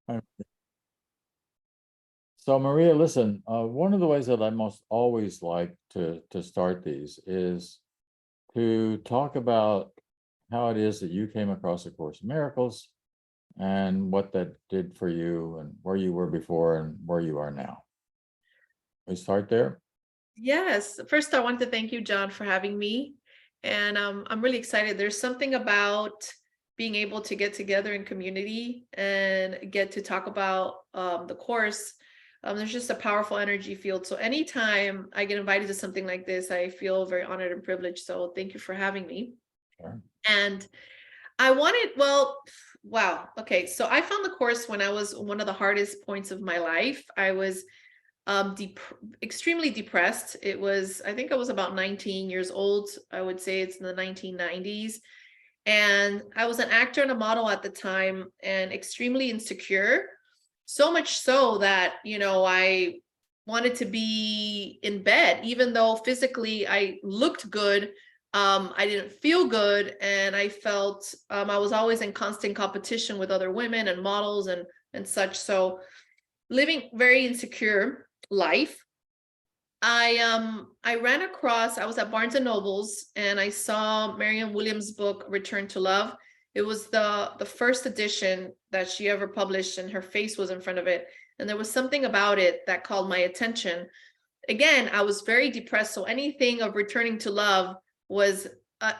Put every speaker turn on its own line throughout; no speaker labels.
Uh, So Maria, listen, one of the ways that I most always like to start these is to talk about how it is that you came across A Course in Miracles and what that did for you and where you were before and where you are now. We start there?
Yes. First, I want to thank you, John, for having me. And I'm really excited. There's something about being able to get together in community and get to talk about the course. There's just a powerful energy field. So anytime I get invited to something like this, I feel very honored and privileged. So thank you for having me.
Sure.
And I wanted, well, wow. Okay. So I found the course when I was one of the hardest points of my life. I was extremely depressed. It was, I think I was about 19 years old. I would say it's in the 1990s. And I was an actor and a model at the time and extremely insecure. So much so that, I wanted to be in bed, even though physically I looked good. I didn't feel good. And I felt I was always in constant competition with other women and models and such. So living very insecure life. I ran across, I was at Barnes and Nobles and I saw Marianne Williams' book Return to Love. It was the first edition that she ever published and her face was in front of it. And there was something about it that called my attention. Again, I was very depressed, so anything of returning to love was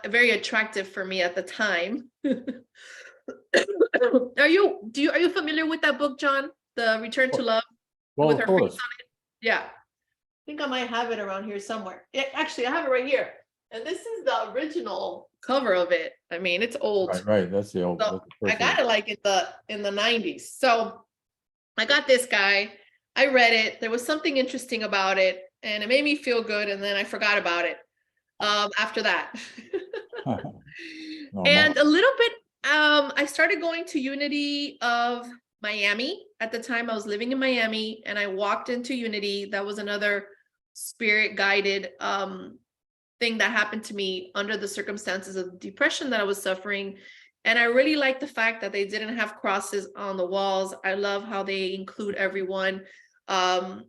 very attractive for me at the time. Are you familiar with that book, John? The Return to Love
Well,
with
of
her face
course.
on it? Yeah. I think I might have it around here somewhere. Yeah, actually, I have it right here. And this is the original cover of it. I mean, it's old.
Right. That's the old,
So
that's the
I
first
got
edition.
it like in the 90s. So I got this guy. I read it. There was something interesting about it, and it made me feel good. And then I forgot about it after that.
Normal.
And a little bit, I started going to Unity of Miami. At the time, I was living in Miami, and I walked into Unity. That was another spirit guided thing that happened to me under the circumstances of depression that I was suffering. And I really like the fact that they didn't have crosses on the walls. I love how they include everyone. I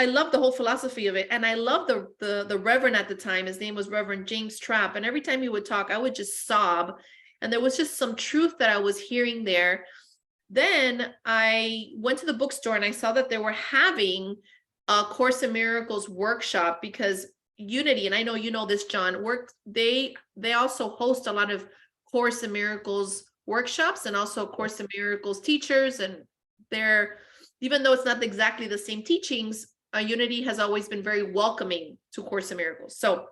love the whole philosophy of it. And I love the Reverend at the time. His name was Reverend James Trapp. And every time he would talk, I would just sob. And there was just some truth that I was hearing there. Then I went to the bookstore and I saw that they were having a Course in Miracles workshop because Unity, and I know you know this, John, they also host a lot of Course in Miracles workshops and also Course in Miracles teachers. And they're, even though it's not exactly the same teachings, Unity has always been very welcoming to Course in Miracles. So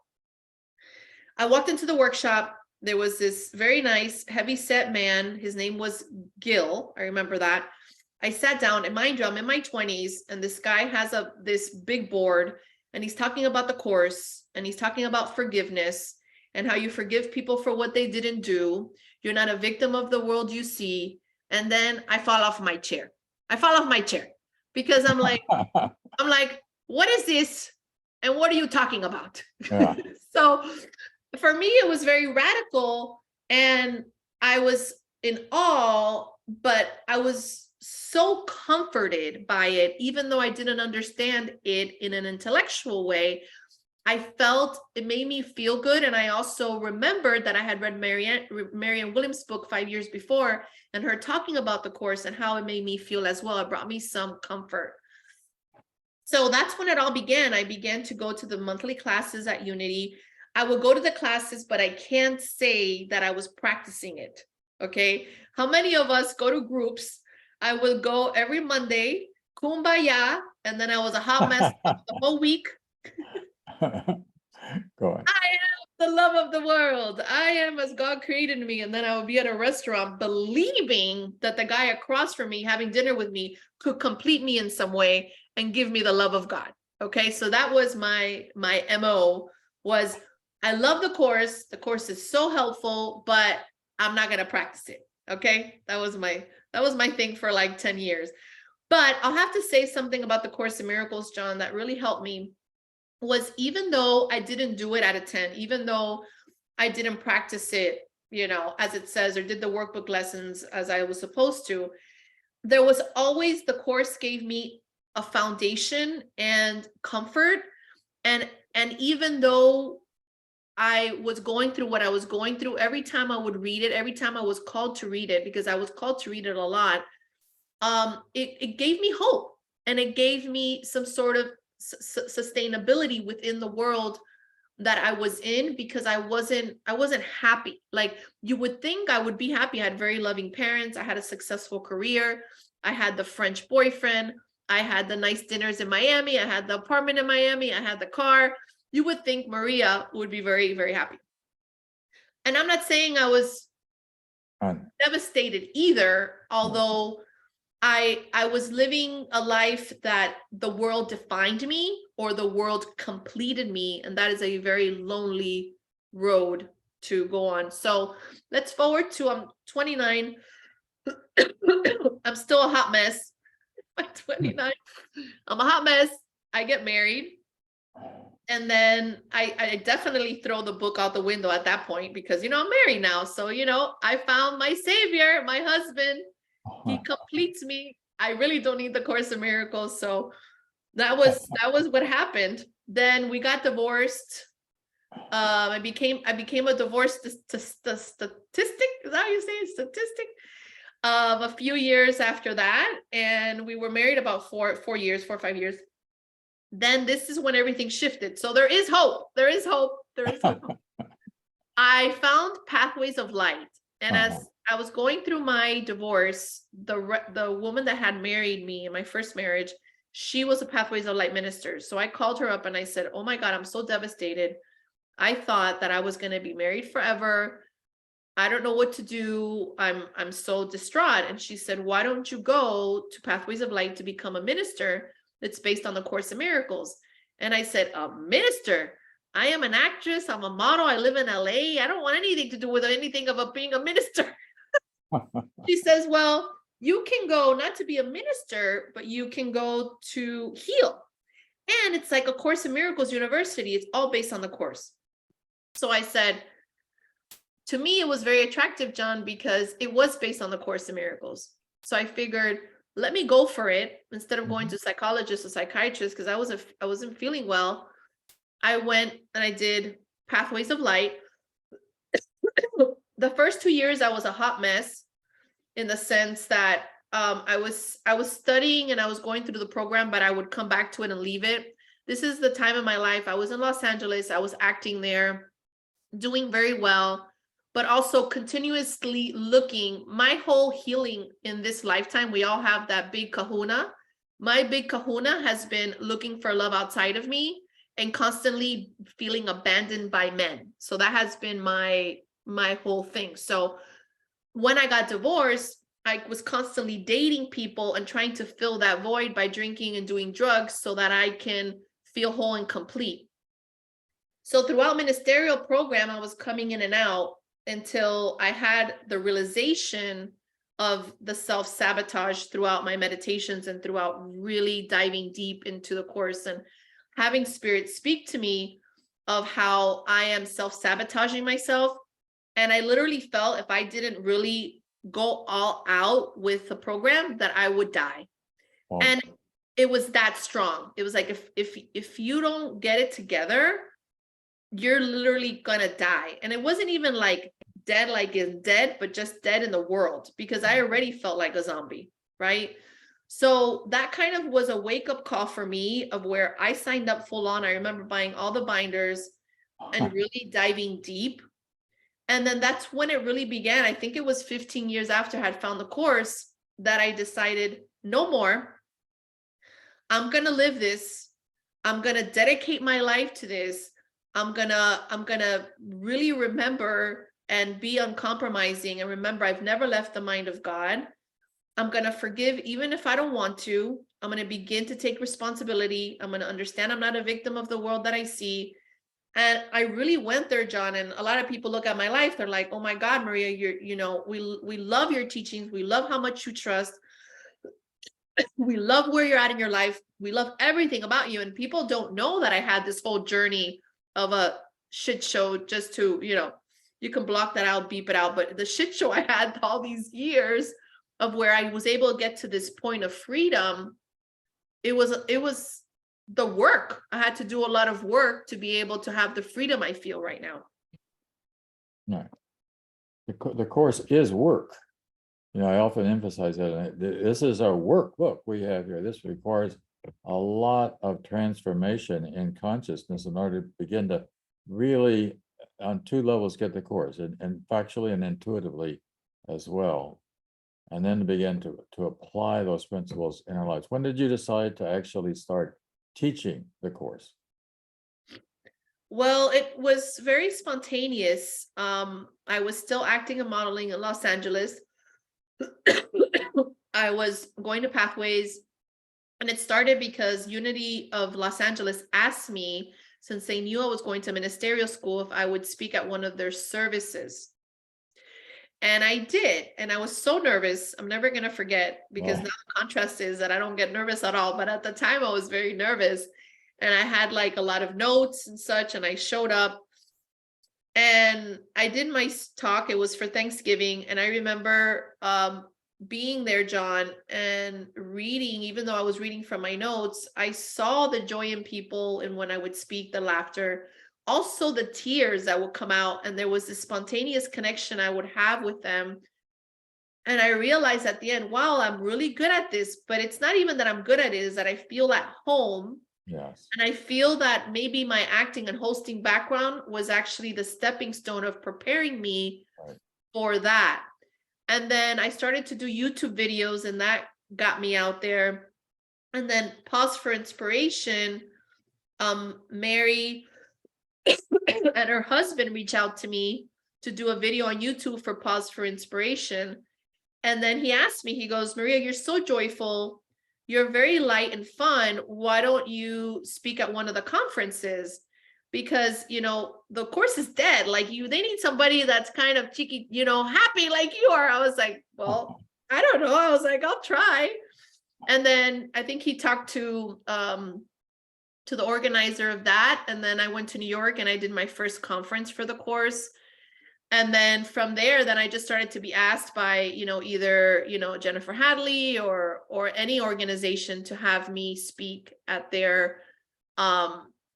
I walked into the workshop. There was this very nice, heavy set man. His name was Gil. I remember that. I sat down, and mind you, I'm in my 20s, and this guy has this big board, and he's talking about the course, and he's talking about forgiveness and how you forgive people for what they didn't do. You're not a victim of the world you see. And then I fall off my chair. I fall off my chair because I'm like, what is this? And what are you talking about?
Yeah.
So for me, it was very radical and I was in awe, but I was so comforted by it, even though I didn't understand it in an intellectual way. I felt it made me feel good. And I also remembered that I had read Marianne Williams' book 5 years before and her talking about the course and how it made me feel as well. It brought me some comfort. So that's when it all began. I began to go to the monthly classes at Unity. I would go to the classes, but I can't say that I was practicing it. Okay. How many of us go to groups? I would go every Monday, kumbaya, and then I was a hot mess the whole week.
Go on.
I am the love of the world. I am as God created me. And then I would be at a restaurant believing that the guy across from me having dinner with me could complete me in some way and give me the love of God. Okay. So that was my MO was I love the course. The course is so helpful, but I'm not going to practice it. Okay. That was my thing for like 10 years. But I'll have to say something about the Course in Miracles, John, that really helped me was even though I didn't do it out of 10, even though I didn't practice it, as it says, or did the workbook lessons as I was supposed to, there was always, the course gave me a foundation and comfort. And even though I was going through what I was going through, every time I would read it, every time I was called to read it, because I was called to read it a lot, it gave me hope, and it gave me some sort of sustainability within the world that I was in, because I wasn't happy. Like, you would think I would be happy. I had very loving parents. I had a successful career. I had the French boyfriend. I had the nice dinners in Miami. I had the apartment in Miami. I had the car. You would think Maria would be very, very happy. And I'm not saying I was devastated either, although I was living a life that the world defined me, or the world completed me, and that is a very lonely road to go on. So let's forward to, I'm 29. I'm still a hot mess. I'm 29. I'm a hot mess. I get married. And then I definitely throw the book out the window at that point, because, I'm married now. So, I found my savior, my husband. He completes me. I really don't need the Course in Miracles. So that was what happened. Then we got divorced. I became a divorce statistic. Is that how you say it? Statistic? A few years after that, and we were married about 4 or 5 years. Then this is when everything shifted. So there is hope. There is hope. There is hope. I found Pathways of Light, and as I was going through my divorce, the woman that had married me in my first marriage, she was a Pathways of Light minister. So I called her up and I said, "Oh my God, I'm so devastated. I thought that I was going to be married forever. I don't know what to do. I'm so distraught." And she said, "Why don't you go to Pathways of Light to become a minister that's based on the Course in Miracles?" And I said, "A minister? I am an actress. I'm a model. I live in LA. I don't want anything to do with anything of being a minister." She says, "Well, you can go not to be a minister, but you can go to heal. And it's like a Course in Miracles university. It's all based on the Course." So I said, to me, it was very attractive, John, because it was based on the Course in Miracles. So I figured, let me go for it instead of going to a psychologist or psychiatrist, because I wasn't feeling well. I went and I did Pathways of Light. The first 2 years, I was a hot mess, in the sense that I was studying and I was going through the program, but I would come back to it and leave it. This is the time in my life. I was in Los Angeles. I was acting there, doing very well, but also continuously looking. My whole healing in this lifetime, we all have that big kahuna. My big kahuna has been looking for love outside of me and constantly feeling abandoned by men. So that has been my whole thing. So when I got divorced, I was constantly dating people and trying to fill that void by drinking and doing drugs so that I can feel whole and complete. So throughout ministerial program, I was coming in and out until I had the realization of the self-sabotage throughout my meditations and throughout really diving deep into the Course and having Spirit speak to me of how I am self-sabotaging myself. And I literally felt if I didn't really go all out with the program, that I would die. Wow. And it was that strong. It was like, if you don't get it together, you're literally gonna die. And it wasn't even like dead, like is dead, but just dead in the world, because I already felt like a zombie, right? So that kind of was a wake-up call for me of where I signed up full on. I remember buying all the binders and really diving deep. And then that's when it really began. I think it was 15 years after I had found the Course that I decided, no more. I'm gonna live this. I'm gonna dedicate my life to this. I'm gonna really remember and be uncompromising and remember I've never left the mind of God. I'm gonna forgive even if I don't want to. I'm gonna begin to take responsibility. I'm gonna understand I'm not a victim of the world that I see. And I really went there, John. And a lot of people look at my life, they're like, "Oh my God, Maria, we love your teachings. We love how much you trust. We love where you're at in your life. We love everything about you." And people don't know that I had this whole journey of a shit show, just to, you can block that out, beep it out. But the shit show I had all these years of where I was able to get to this point of freedom, it was the work. I had to do a lot of work to be able to have the freedom I feel right now.
No. The course is work. I often emphasize that. This is our workbook we have here. This requires a lot of transformation in consciousness in order to begin to really, on two levels, get the course, and factually and intuitively as well. And then to begin to apply those principles in our lives. When did you decide to actually start teaching the course?
Well, it was very spontaneous. I was still acting and modeling in Los Angeles. I was going to Pathways, and it started because Unity of Los Angeles asked me, since they knew I was going to ministerial school, if I would speak at one of their services. And I did. And I was so nervous. I'm never going to forget, because now the contrast is that I don't get nervous at all. But at the time I was very nervous, and I had like a lot of notes and such. And I showed up and I did my talk. It was for Thanksgiving. And I remember being there, John, and reading, even though I was reading from my notes, I saw the joy in people. And when I would speak, the laughter, also the tears that would come out. And there was this spontaneous connection I would have with them. And I realized at the end, wow, I'm really good at this. But it's not even that I'm good at it, is that I feel at home.
Yes.
And I feel that maybe my acting and hosting background was actually the stepping stone of preparing me for that. And then I started to do YouTube videos, and that got me out there. And then Pause for Inspiration, Mary and her husband reached out to me to do a video on YouTube for Pause for Inspiration. And then he asked me, he goes, Maria, you're so joyful. You're very light and fun. Why don't you speak at one of the conferences? Because, the course is dead. Like they need somebody that's kind of cheeky, happy like you are. I was like, well, I don't know. I was like, I'll try. And then I think he talked to the organizer of that. And then I went to New York and I did my first conference for the course. And then from there, then I just started to be asked by, either, Jennifer Hadley or any organization to have me speak at their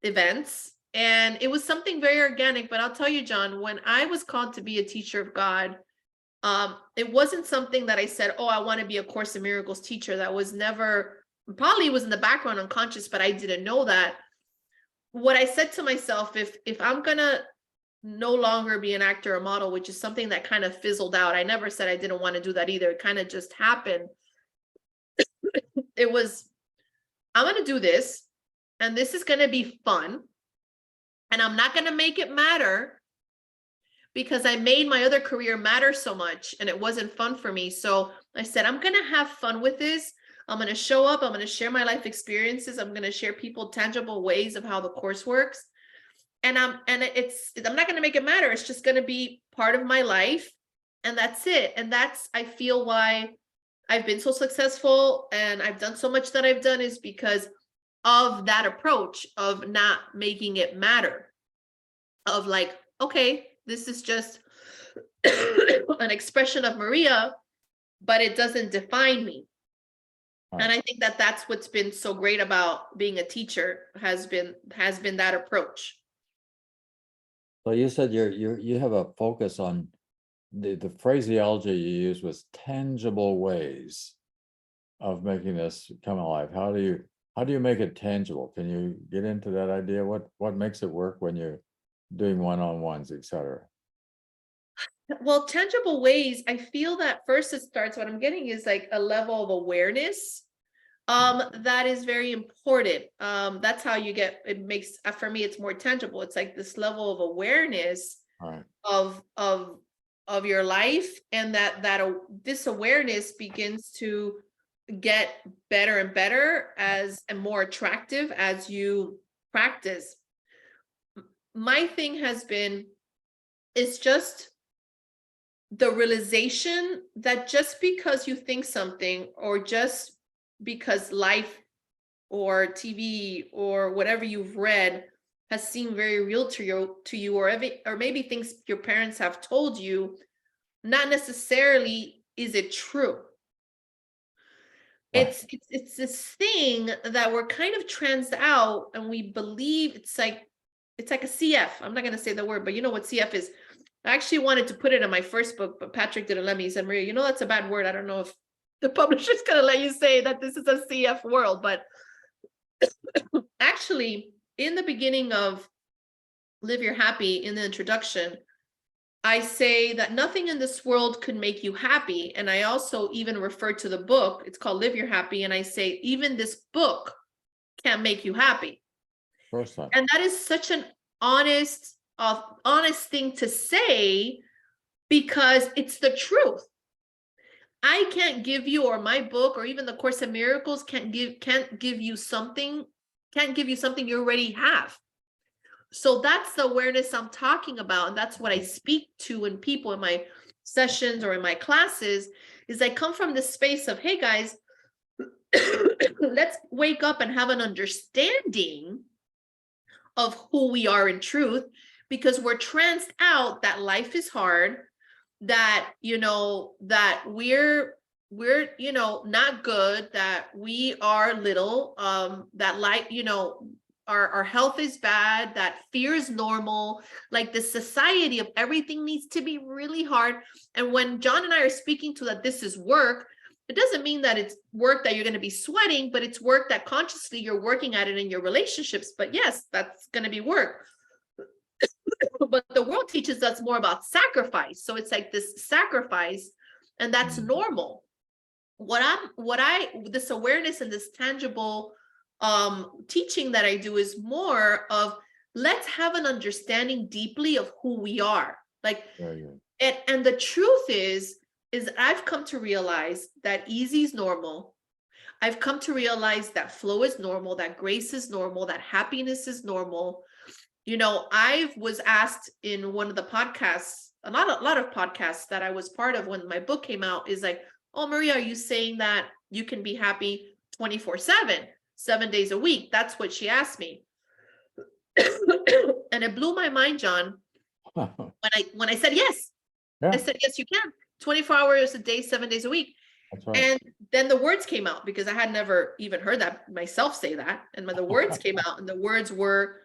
events. And it was something very organic. But I'll tell you, John, when I was called to be a teacher of God, it wasn't something that I said, oh, I want to be a Course in Miracles teacher. That was never, probably was in the background unconscious, but I didn't know that. What I said to myself, if I'm going to no longer be an actor or model, which is something that kind of fizzled out. I never said I didn't want to do that either. It kind of just happened. It was, I'm going to do this, and this is going to be fun. And I'm not going to make it matter, because I made my other career matter so much and it wasn't fun for me. So I said, I'm going to have fun with this. I'm going to show up. I'm going to share my life experiences. I'm going to share people tangible ways of how the course works. And I'm not going to make it matter. It's just going to be part of my life. And that's it. And that's, I feel, why I've been so successful and I've done so much that I've done, is because of that approach of not making it matter. Of like, okay, this is just an expression of Maria, but it doesn't define me. And I think that that's what's been so great about being a teacher, has been that approach.
So you said you have a focus on the phraseology you use was tangible ways of making this come alive. How do you make it tangible? Can you get into that idea? What makes it work when you're doing one-on-ones, etc.?
Well, tangible ways, I feel that first it starts, what I'm getting is like a level of awareness that is very important. That's how you get, it makes, for me, it's more tangible. It's like this level of awareness of your life, and this awareness begins to get better and better and more attractive as you practice. My thing has been, it's just the realization that just because you think something, or just because life or TV or whatever you've read has seemed very real to you, or maybe things your parents have told you, not necessarily is it true.
Right.
It's this thing that we're kind of transed out, and we believe it's like a CF. I'm not gonna say the word, but you know what CF is. I actually wanted to put it in my first book, but Patrick didn't let me. He said, Maria, you know that's a bad word. I don't know if the publisher's gonna let you say that this is a CF world, but actually, in the beginning of Live Your Happy, in the introduction, I say that nothing in this world could make you happy. And I also even refer to the book. It's called Live Your Happy. And I say, even this book can't make you happy.
Of course not.
And that is such an honest thing to say, because it's the truth. I can't give you, or my book, or even the Course in Miracles can't give you something you already have. So that's the awareness I'm talking about. And that's what I speak to in people in my sessions or in my classes, is I come from this space of, hey guys, let's wake up and have an understanding of who we are in truth, because we're tranced out that life is hard, that, that we're not good, that we are little, that our health is bad, that fear is normal, like the society of everything needs to be really hard. And when John and I are speaking to that this is work, it doesn't mean that it's work that you're going to be sweating, but it's work that consciously you're working at it in your relationships. But yes, that's going to be work. But the world teaches us more about sacrifice. So it's like this sacrifice, and that's normal. This awareness and this tangible teaching that I do is more of, let's have an understanding deeply of who we are. Like, and the truth is I've come to realize that easy is normal. I've come to realize that flow is normal, that grace is normal, that happiness is normal. I was asked in one of the podcasts, a lot of podcasts that I was part of when my book came out, is like, oh, Maria, are you saying that you can be happy 24/7, 7 days a week? That's what she asked me. And it blew my mind, John, when I said yes.
Yeah.
I said, yes, you can. 24 hours a day, 7 days a week.
That's right.
And then the words came out, because I had never even heard that myself say that. And when the words came out, and the words were,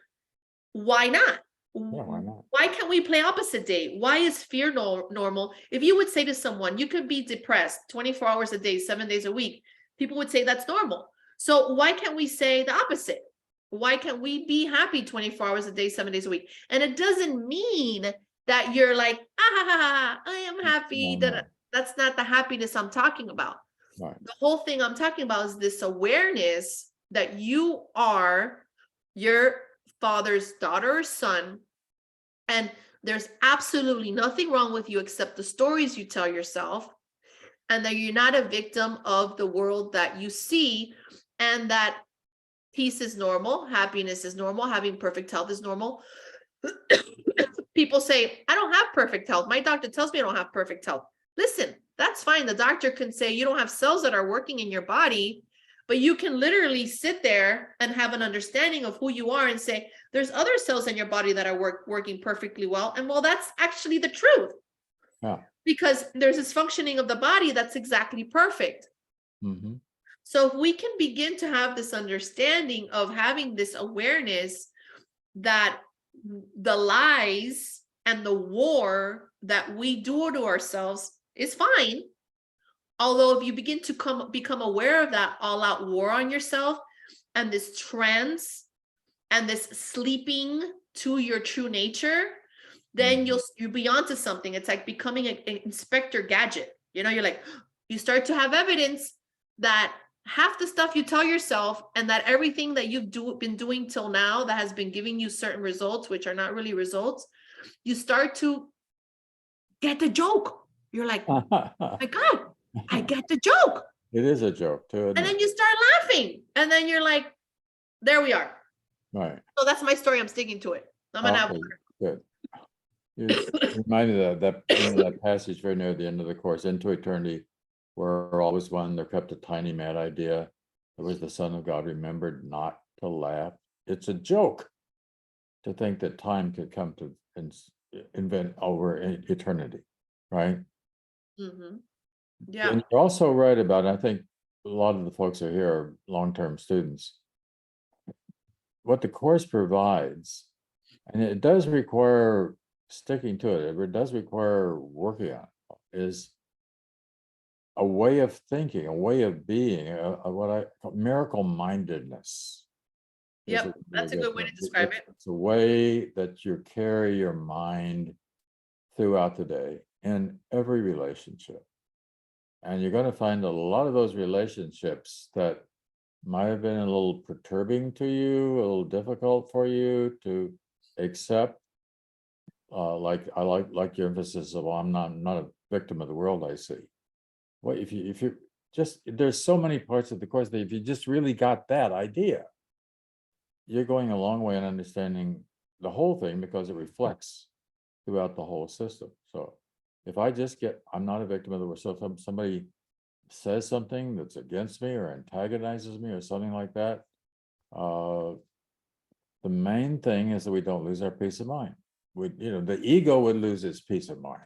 why not?
Yeah, why not?
Why can't we play opposite day? Why is fear normal? If you would say to someone, you could be depressed 24 hours a day, 7 days a week, people would say that's normal. So why can't we say the opposite? Why can't we be happy 24 hours a day, 7 days a week? And it doesn't mean that you're like, I am happy. That's not the happiness I'm talking about.
Right.
The whole thing I'm talking about is this awareness that you are your father's daughter or son, and there's absolutely nothing wrong with you except the stories you tell yourself, and that you're not a victim of the world that you see, and that peace is normal, happiness is normal, having perfect health is normal. People say, I don't have perfect health. My doctor tells me I don't have perfect health. Listen, that's fine. The doctor can say you don't have cells that are working in your body, but you can literally sit there and have an understanding of who you are and say, there's other cells in your body that are working perfectly well. And well, that's actually the truth.
Yeah.
Because there's this functioning of the body that's exactly perfect.
Mm-hmm.
So if we can begin to have this understanding of having this awareness that the lies and the war that we do to ourselves is fine. Although if you begin to become aware of that all-out war on yourself, and this trance and this sleeping to your true nature, then you'll be onto something. It's like becoming an Inspector Gadget. You're like, you start to have evidence that half the stuff you tell yourself, and that everything that you've been doing till now that has been giving you certain results, which are not really results, you start to get the joke. You're like, oh my God, I get the joke.
It is a joke too.
And then you start laughing, and then you're like, there we are.
Right.
So that's my story. I'm sticking to it. I'm gonna have water.
Good. You reminded of that passage very near the end of the course, into eternity, where all was one, there kept a tiny mad idea. It was the Son of God remembered not to laugh. It's a joke to think that time could come to invent over eternity, right?
Mm-hmm. Yeah.
And you're also right about, I think a lot of the folks who are here are long-term students. What the course provides, and it does require sticking to it, it does require working on it, is a way of thinking, a way of being, what I call miracle mindedness.
Yep, that's a good way to describe it.
It's a way that you carry your mind throughout the day in every relationship. And you're going to find a lot of those relationships that might have been a little perturbing to you, a little difficult for you to accept. Like I like your emphasis of, well, I'm not a victim of the world I see. Well, if you just, there's so many parts of the course that if you just really got that idea, you're going a long way in understanding the whole thing, because it reflects throughout the whole system. So if I just get, I'm not a victim of the world. So if somebody says something that's against me or antagonizes me or something like that, the main thing is that we don't lose our peace of mind. The ego would lose its peace of mind.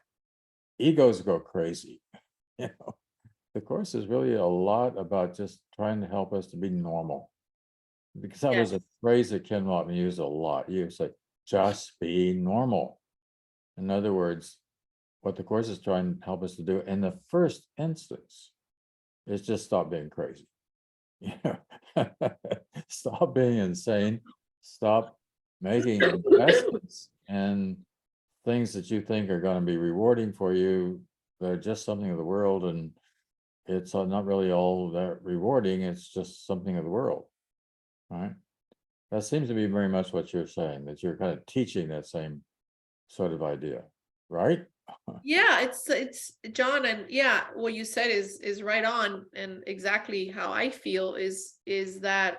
Egos go crazy. The course is really a lot about just trying to help us to be normal. Because that was a phrase that Ken Lawton used a lot. You say, just be normal. In other words, what the course is trying to help us to do in the first instance is just stop being crazy. Stop being insane. Stop making investments in things that you think are going to be rewarding for you. They're just something of the world, and it's not really all that rewarding. It's just something of the world. Right? That seems to be very much what you're saying, that you're kind of teaching that same sort of idea, right?
Yeah, it's John, and yeah, what you said is right on, and exactly how I feel is that,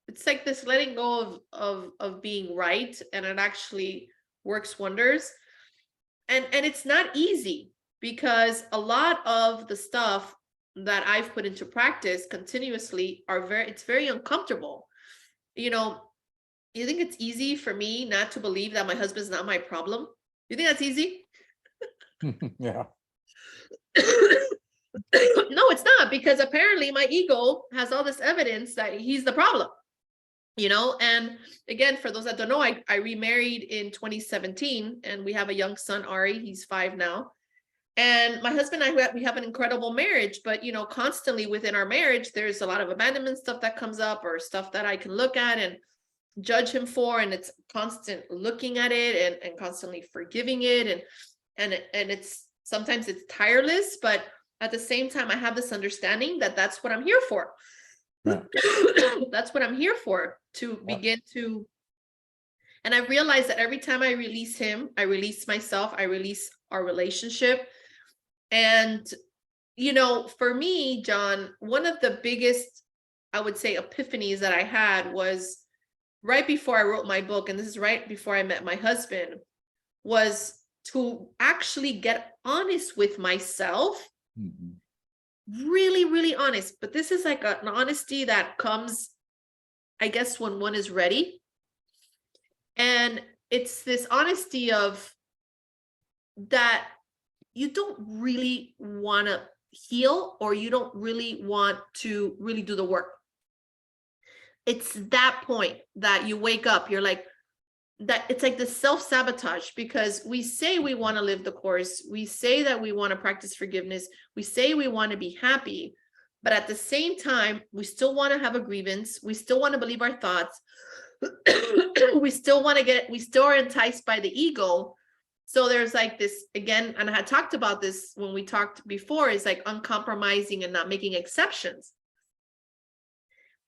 it's like this letting go of being right, and it actually works wonders. And it's not easy, because a lot of the stuff that I've put into practice continuously it's very uncomfortable. You think it's easy for me not to believe that my husband's not my problem? You think that's easy?
Yeah.
No, it's not, because apparently my ego has all this evidence that he's the problem. And again, for those that don't know, I remarried in 2017, and we have a young son, Ari. He's 5 now. And my husband and I, we have an incredible marriage, but constantly within our marriage, there's a lot of abandonment stuff that comes up, or stuff that I can look at and judge him for, and it's constant looking at it and constantly forgiving it, and it's sometimes it's tireless, but at the same time I have this understanding that that's what I'm here for.
Yeah.
That's what I'm here for, to begin to, and I realized that every time I release him, I release myself, I release our relationship. And for me, John, one of the biggest, I would say, epiphanies that I had was right before I wrote my book, and this is right before I met my husband, was to actually get honest with myself. Really, really honest. But this is like an honesty that comes, I guess, when one is ready. And it's this honesty of that you don't really want to heal, or you don't really want to really do the work. It's that point that you wake up, you're like, that it's like the self-sabotage, because we say we want to live the course, we say that we want to practice forgiveness, we say we want to be happy, but at the same time we still want to have a grievance, we still want to believe our thoughts, we still are enticed by the ego. So there's like this, again, and I had talked about this when we talked before, is like uncompromising and not making exceptions.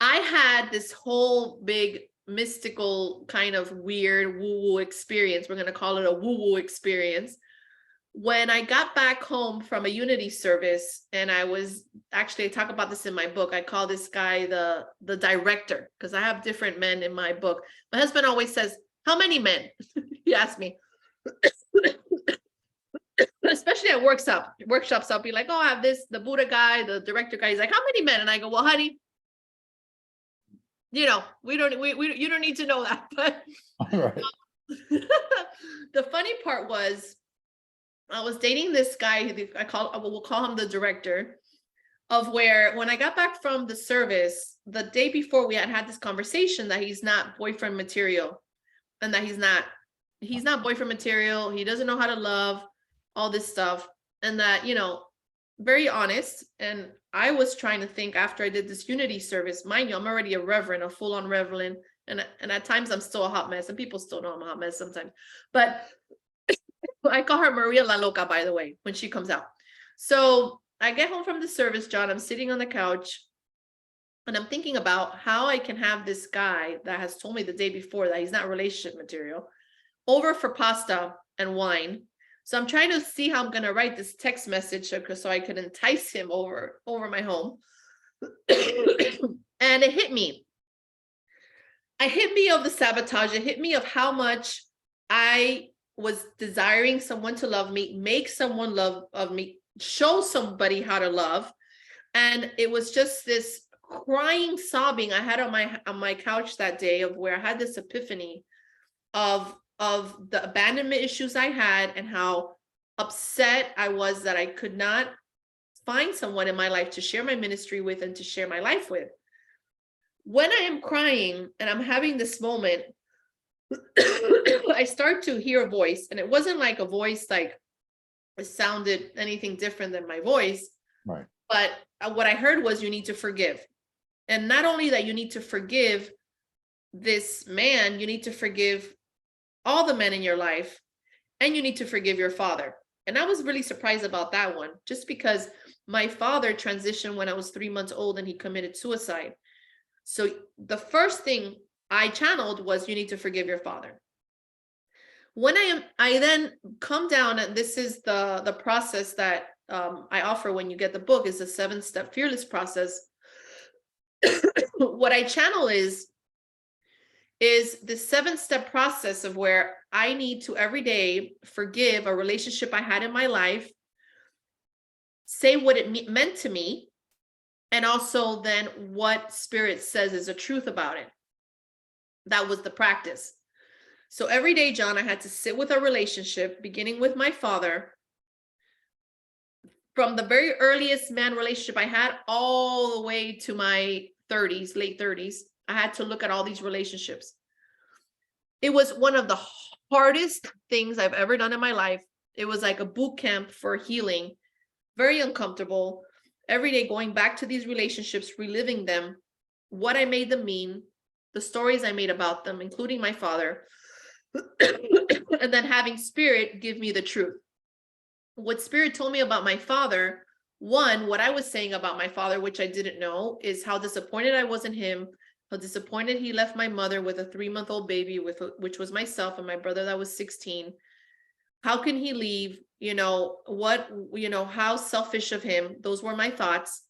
I had this whole big mystical kind of weird woo-woo experience. We're going to call it a woo-woo experience. When I got back home from a unity service, and I talk about this in my book. I call this guy the director, because I have different men in my book. My husband always says, how many men? He asked me. Especially at workshops, I'll be like, oh, I have the Buddha guy, the director guy. He's like, how many men? And I go, well, honey, you don't need to know that. But
Right.
The funny part was, I was dating this guy, we'll call him the director. of where when I got back from the service, the day before we had this conversation that he's not boyfriend material, and that he's not boyfriend material. He doesn't know how to love, all this stuff. And that, very honest. And I was trying to think after I did this unity service, mind you, I'm already a reverend, a full-on reverend. And at times I'm still a hot mess, and people still know I'm a hot mess sometimes. But I call her Maria La Loca, by the way, when she comes out. So I get home from the service, John, I'm sitting on the couch, and I'm thinking about how I can have this guy that has told me the day before that he's not relationship material over for pasta and wine. So I'm trying to see how I'm going to write this text message so I could entice him over my home. And it hit me. It hit me of the sabotage. It hit me of how much I was desiring someone to love me, make someone love of me, show somebody how to love. And it was just this crying, sobbing I had on my couch that day, of where I had this epiphany of the abandonment issues I had, and how upset I was that I could not find someone in my life to share my ministry with and to share my life with. When I am crying and I'm having this moment, I start to hear a voice, and it wasn't like a voice like it sounded anything different than my voice.
Right.
But what I heard was, you need to forgive. And not only that, you need to forgive this man, you need to forgive all the men in your life, and you need to forgive your father. And I was really surprised about that one, just because my father transitioned when I was 3 months old and he committed suicide. So the first thing I channeled was, you need to forgive your father. When I then come down, and this is the process that I offer when you get the book, is the 7-step fearless process. What I channel is the 7-step process of where I need to every day forgive a relationship I had in my life, say what it meant to me, and also then what spirit says is the truth about it. That was the practice. So every day, John, I had to sit with a relationship, beginning with my father, from the very earliest man relationship I had all the way to my 30s, late 30s. I had to look at all these relationships. It was one of the hardest things I've ever done in my life. It was like a boot camp for healing, very uncomfortable. Every day going back to these relationships, reliving them, what I made them mean, the stories I made about them, including my father, and then having spirit give me the truth. What spirit told me about my father, one, what I was saying about my father, which I didn't know, is how disappointed I was in him, how disappointed he left my mother with a 3-month-old baby, which was myself and my brother that was 16. How can he leave? How selfish of him. Those were my thoughts.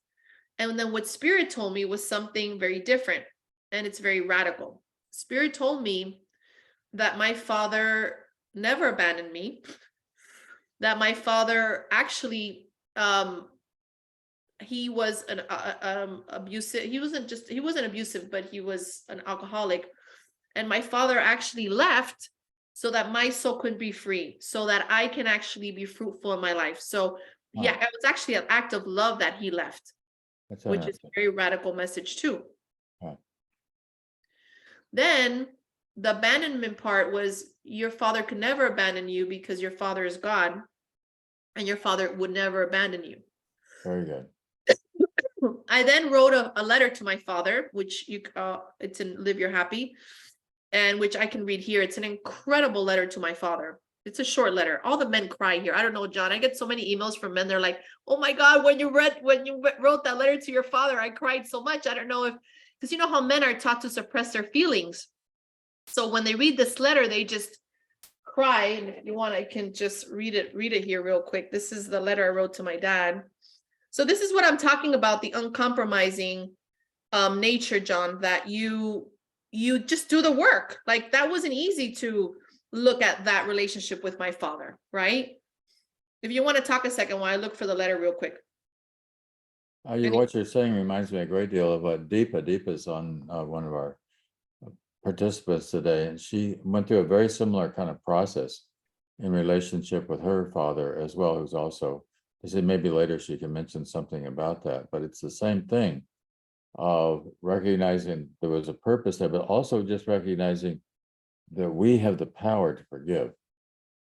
And then what spirit told me was something very different, and it's very radical. Spirit told me that my father never abandoned me, that my father actually, he was an abusive. He wasn't abusive, but he was an alcoholic. And my father actually left so that my soul could be free, so that I can actually be fruitful in my life. So yeah, it was actually an act of love that he left, which is a very radical message too.
Right.
Then the abandonment part was, your father could never abandon you because your father is God, and your father would never abandon you.
Very good.
I then wrote a letter to my father, which it's in Live Your Happy, and which I can read here. It's an incredible letter to my father. It's a short letter. All the men cry here. I don't know, John. I get so many emails from men. They're like, "Oh my God, when you wrote that letter to your father, I cried so much." I don't know because you know how men are taught to suppress their feelings. So when they read this letter, they just cry. And if you want, I can just read it here real quick. This is the letter I wrote to my dad. So this is what I'm talking about, the uncompromising nature, John, that you just do the work. Like, that wasn't easy to look at that relationship with my father, right? If you want to talk a second while I look for the letter real quick.
What you're saying reminds me a great deal of what Deepa's on one of our participants today, and she went through a very similar kind of process in relationship with her father as well, who's also I said maybe later she can mention something about that, but it's the same thing of recognizing there was a purpose there, but also just recognizing that we have the power to forgive.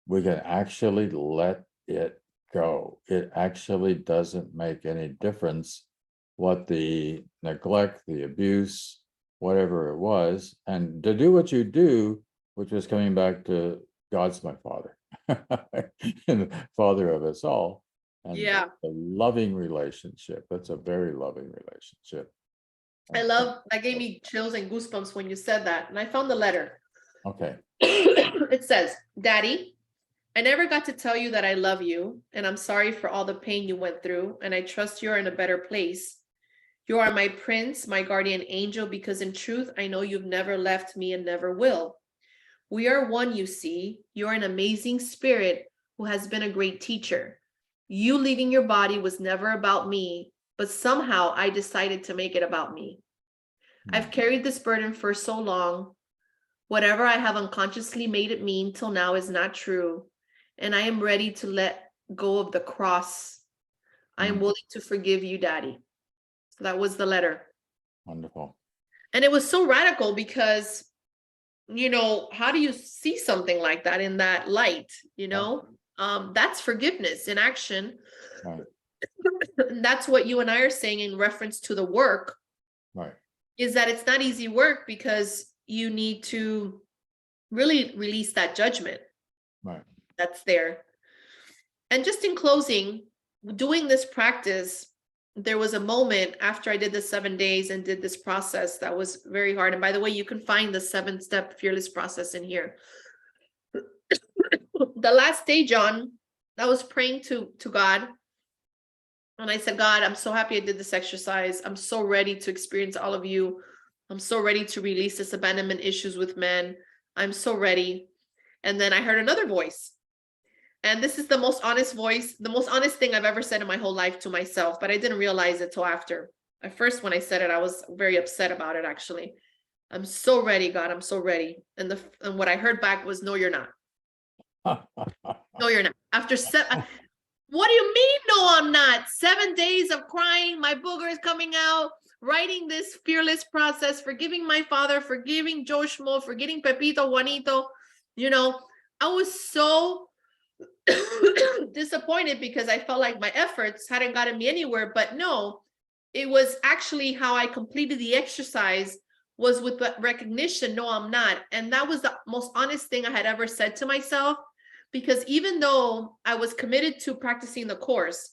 We can actually let it go. It actually doesn't make any difference what the neglect, the abuse, whatever it was, and to do what you do, which was coming back to God's my father, and the father of us all, and
Yeah.
a loving relationship. That's a very loving relationship.
That gave me chills and goosebumps when you said that. And I found the letter.
Okay.
It says, Daddy, I never got to tell you that I love you, and I'm sorry for all the pain you went through, and I trust you're in a better place. You are my prince, my guardian angel, because in truth, I know you've never left me and never will. We are one, you see. You're an amazing spirit who has been a great teacher. You leaving your body was never about me, but somehow I decided to make it about me. I've carried this burden for so long. Whatever I have unconsciously made it mean till now is not true. And I am ready to let go of the cross. I am willing to forgive you, Daddy. So that was the letter.
Wonderful.
And it was so radical because, how do you see something like that in that light? That's forgiveness in action.
Right.
And that's what you and I are saying in reference to the work.
Right.
Is that it's not easy work because you need to really release that judgment.
Right.
That's there. And just in closing, doing this practice, there was a moment after I did the 7 days and did this process that was very hard. And by the way, you can find the 7-step fearless process in here. The last day, John, I was praying to God. And I said, God, I'm so happy I did this exercise. I'm so ready to experience all of you. I'm so ready to release this abandonment issues with men. I'm so ready. And then I heard another voice. And this is the most honest voice, the most honest thing I've ever said in my whole life to myself, but I didn't realize it till after. At first, when I said it, I was very upset about it, actually. I'm so ready, God, I'm so ready. And what I heard back was, no, you're not. No, you're not. What do you mean, no, I'm not? 7 days of crying, my booger is coming out, writing this fearless process, forgiving my father, forgiving Joe Schmo, forgetting Pepito, Juanito. I was so disappointed because I felt like my efforts hadn't gotten me anywhere. But no, it was actually how I completed the exercise was with the recognition, no, I'm not. And that was the most honest thing I had ever said to myself, because even though I was committed to practicing the course,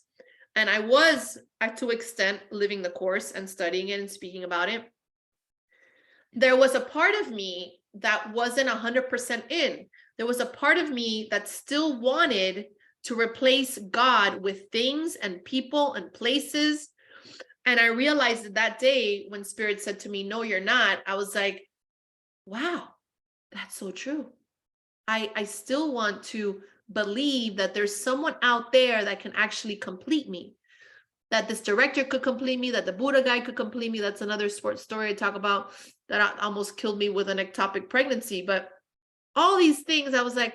and I was, to extent, living the course and studying it and speaking about it, there was a part of me that wasn't 100% in. There was a part of me that still wanted to replace God with things and people and places. And I realized that day when Spirit said to me, no, you're not, I was like, wow, that's so true. I still want to believe that there's someone out there that can actually complete me, that this director could complete me, that the Buddha guy could complete me. That's another sports story I talk about that almost killed me with an ectopic pregnancy. But all these things, I was like,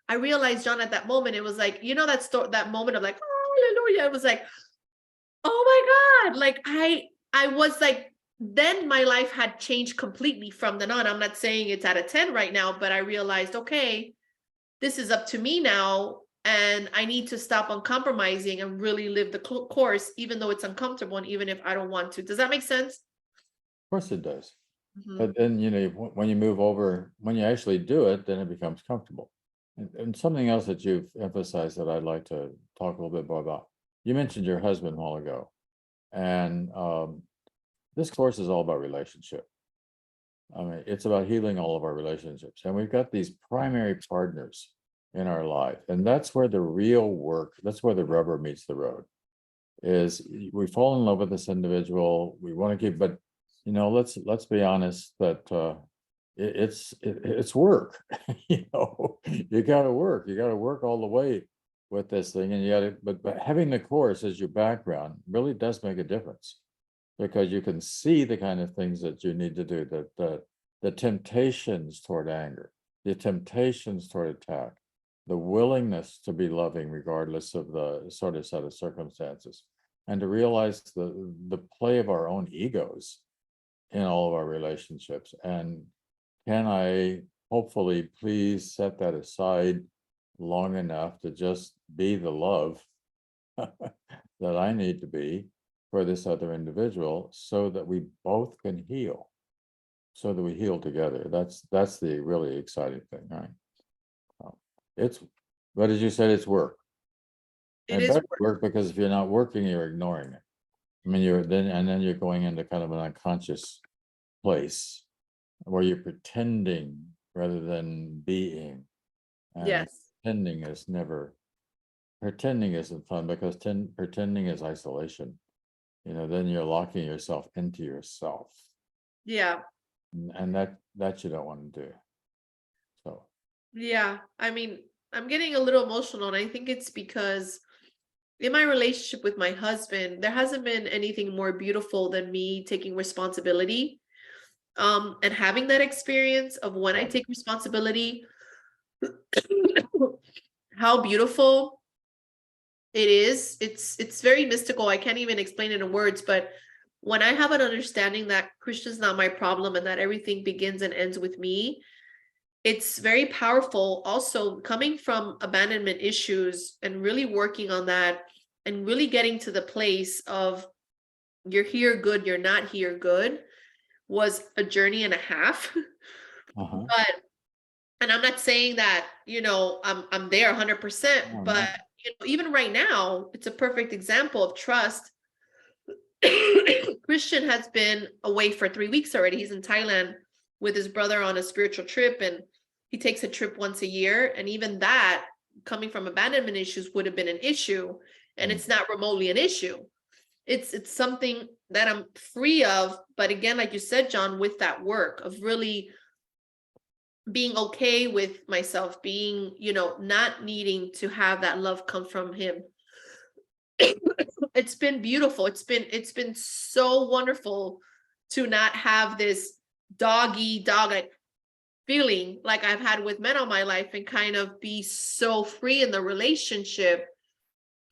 I realized, John, at that moment, it was like, that moment of like, oh, hallelujah. It was like, oh my God. Like I was like, then my life had changed completely from then on. I'm not saying it's at a 10 right now, but I realized, okay, this is up to me now. And I need to stop uncompromising and really live the course, even though it's uncomfortable and even if I don't want to. Does that make sense?
Of course it does.
Mm-hmm.
But then, when you move over, when you actually do it, then it becomes comfortable. And something else that you've emphasized that I'd like to talk a little bit more about. You mentioned your husband a while ago. And this course is all about relationship. I mean, it's about healing all of our relationships. And we've got these primary partners in our life. And that's where the real work, that's where the rubber meets the road. Is we fall in love with this individual, we want to keep, but let's be honest that it's work. You got to work all the way with this thing, and but having the course as your background really does make a difference, because you can see the kind of things that you need to do, the temptations toward anger, the temptations toward attack, the willingness to be loving regardless of the sort of set of circumstances, and to realize the play of our own egos in all of our relationships. And can I hopefully please set that aside long enough to just be the love that I need to be for this other individual, so that we both can heal, so that we heal together. That's the really exciting thing, right? It's, but as you said, it's work.
It
And
is
better
work.
work, because if you're not working, you're ignoring it. I mean, then you're going into kind of an unconscious place where you're pretending rather than being. And
Yes.
pretending isn't fun, because pretending is isolation. Then you're locking yourself into yourself,
Yeah.
and that you don't want to do. So,
Yeah. I mean, I'm getting a little emotional, and I think it's because in my relationship with my husband, there hasn't been anything more beautiful than me taking responsibility, and having that experience of when I take responsibility, how beautiful it is. It's very mystical. I can't even explain it in words, but when I have an understanding that Christian's not my problem and that everything begins and ends with me, it's very powerful. Also, coming from abandonment issues and really working on that, and really getting to the place of you're here good, you're not here good, was a journey and a half. But, and I'm not saying that, I'm there 100%,
oh,
but
no.
even right now, it's a perfect example of trust. Christian has been away for 3 weeks already. He's in Thailand with his brother on a spiritual trip, and he takes a trip once a year. And even that, coming from abandonment issues, would have been an issue. And it's not remotely an issue. It's something that I'm free of. But again, like you said, John, with that work of really being okay with myself, being, not needing to have that love come from him. It's been beautiful. It's been so wonderful to not have this dog feeling like I've had with men all my life, and kind of be so free in the relationship.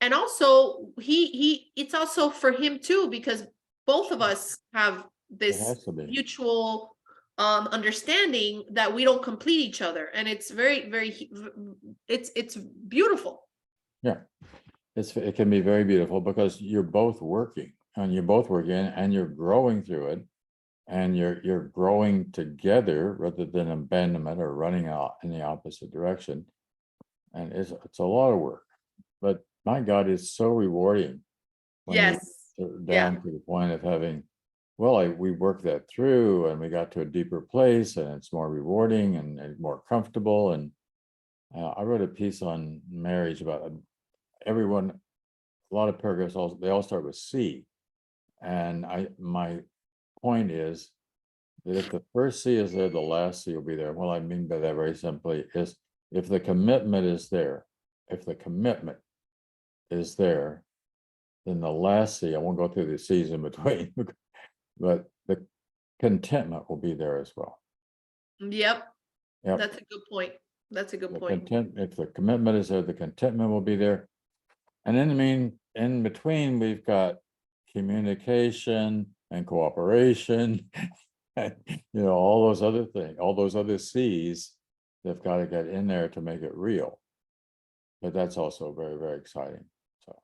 And also it's also for him too, because both of us have
It
this
has to be.
mutual understanding that we don't complete each other, and it's very, very, it's beautiful.
Yeah, it can be very beautiful, because you're both working, and you're growing through it, and you're growing together rather than abandonment or running out in the opposite direction. And it's a lot of work, but my God, it's so rewarding when you
Yes.
get
Yeah.
down to the point of having, well, we worked that through, and we got to a deeper place, and it's more rewarding and more comfortable. And I wrote a piece on marriage about everyone. A lot of paragraphs, they all start with C, and my point is that if the first C is there, the last C will be there. Well, I mean by that very simply is, if the commitment is there, then the last C, I won't go through the C's in between, but the contentment will be there as well.
Yep.
Yep.
That's a good point. That's a good point.
If the commitment is there, the contentment will be there. And in between, we've got communication and cooperation, and all those other things, all those other C's, they've got to get in there to make it real. But that's also very, very exciting. So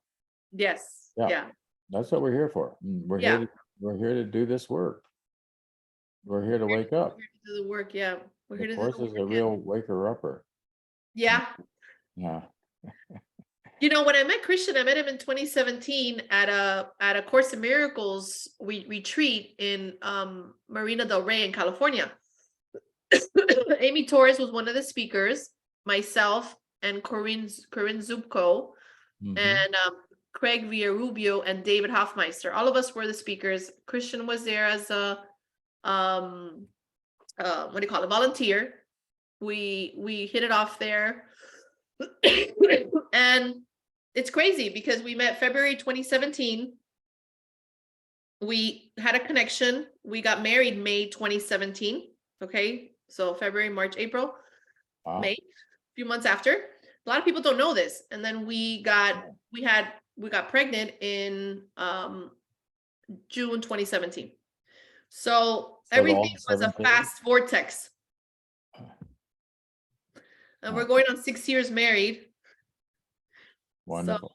Yes.
yeah,
Yeah.
that's what we're here for. We're
Yeah.
we're here to do this work. We're here to wake up.
We're here to do the work. Yeah. We're
The
here to do
course
the
is a
work.
real waker upper.
Yeah.
Yeah.
When I met Christian, I met him in 2017 at a Course in Miracles retreat in Marina del Rey in California. Amy Torres was one of the speakers, myself and Corinne Zubko, and Craig Villarubio and David Hoffmeister. All of us were the speakers. Christian was there as a what do you call it, volunteer. We hit it off there. And it's crazy because we met February 2017. We had a connection. We got married May 2017. Okay. So February, March, April,
Wow.
May, a few months after. A lot of people don't know this. And then we got pregnant in June 2017. So everything
all
was a
17?
fast vortex. And we're going on 6 years married.
Wonderful.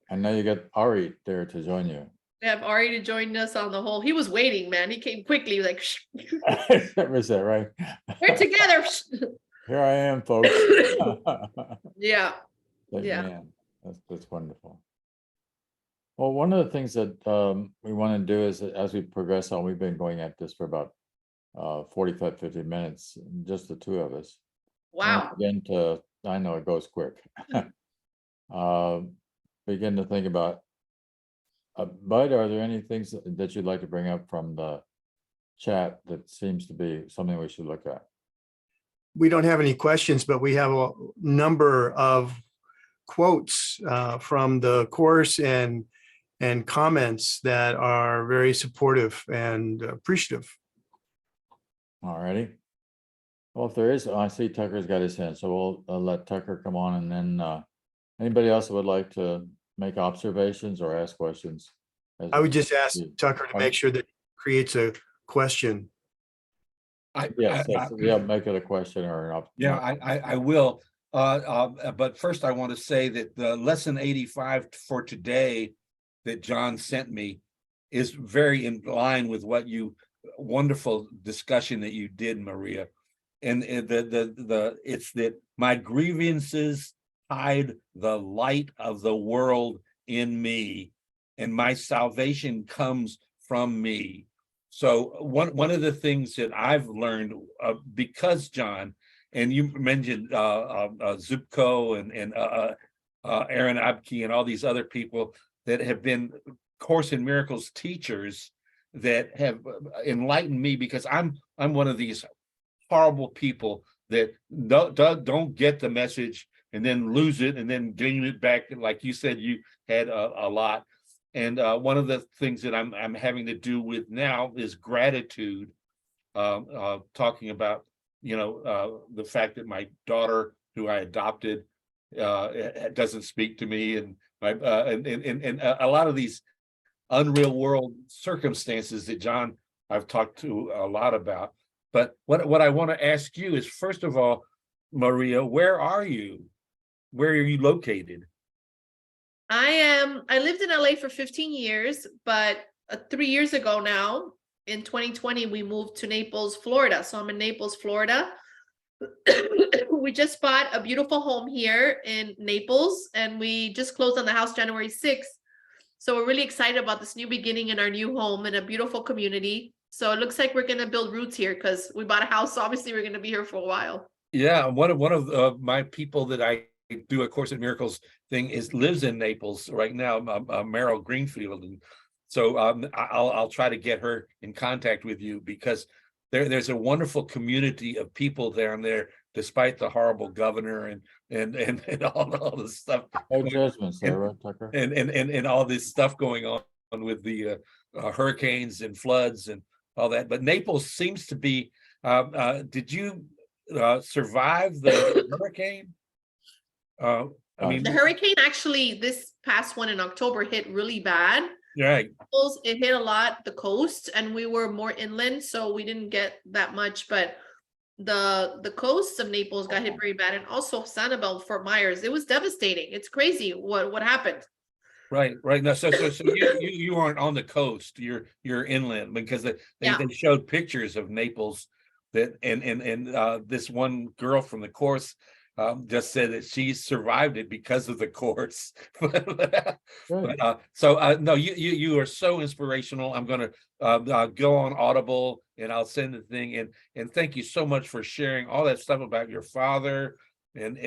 And now you got Ari there to join you.
We have Ari to join us on the whole. He was waiting, man. He came quickly, like,
Is that right?
we're together.
Here I am, folks.
Yeah.
Like,
Yeah.
man, that's wonderful. Well, one of the things that we want to do is that as we progress on, we've been going at this for about 45, 50 minutes, just the two of us.
Wow.
Begin to, I know it goes quick. Begin to think about, Bud, are there any things that you'd like to bring up from the chat that seems to be something we should look at?
We don't have any questions, but we have a number of quotes from the course and comments that are very supportive and appreciative.
All righty. Well, if there is, I see Tucker's got his hand, so we'll let Tucker come on, and then anybody else that would like to make observations or ask questions?
I would just ask Tucker to make sure that he creates a question.
Yes, yeah, make it a question or an
Yeah, I will. But first I want to say that the lesson 85 for today that John sent me is very in line with what wonderful discussion that you did, Maria. And it's that my grievances hide the light of the world in me, and my salvation comes from me. So one of the things that I've learned because John, and you mentioned Zupko and Aaron Abke and all these other people that have been Course in Miracles teachers that have enlightened me, because I'm one of these horrible people that don't get the message and then lose it and then gain it back. Like you said, you had a lot. And one of the things that I'm having to do with now is gratitude, talking about, the fact that my daughter, who I adopted, doesn't speak to me, and and a lot of these unreal world circumstances that John, I've talked to a lot about. But what I want to ask you is, first of all, Maria, where are you? Where are you located?
I lived in LA for 15 years, but 3 years ago now, in 2020, we moved to Naples, Florida. So I'm in Naples, Florida. We just bought a beautiful home here in Naples, and we just closed on the house January 6th. So we're really excited about this new beginning in our new home in a beautiful community. So it looks like we're going to build roots here because we bought a house. So obviously, we're going to be here for a while. Yeah,
one of my people that I do a Course in Miracles thing lives in Naples right now, Meryl Greenfield, and so I'll try to get her in contact with you, because there's a wonderful community of people down there, despite the horrible governor and all this stuff.
No judgments there, right, Tucker?
And all this stuff going on with the hurricanes and floods and all that. But Naples seems to be. Did you survive the hurricane? I mean,
the hurricane actually, this past one in October, hit really bad.
Right.
It hit a lot the coast, and we were more inland, so we didn't get that much. But the coasts of Naples got hit very bad, and also Sanibel, Fort Myers. It was devastating. It's crazy what happened.
Right. Now, so you aren't on the coast. You're inland, because they showed pictures of Naples that and this one girl from the course just said that she survived it because of the course. No, you are so inspirational. I'm going to go on Audible, and I'll send the thing. And thank you so much for sharing all that stuff about your father and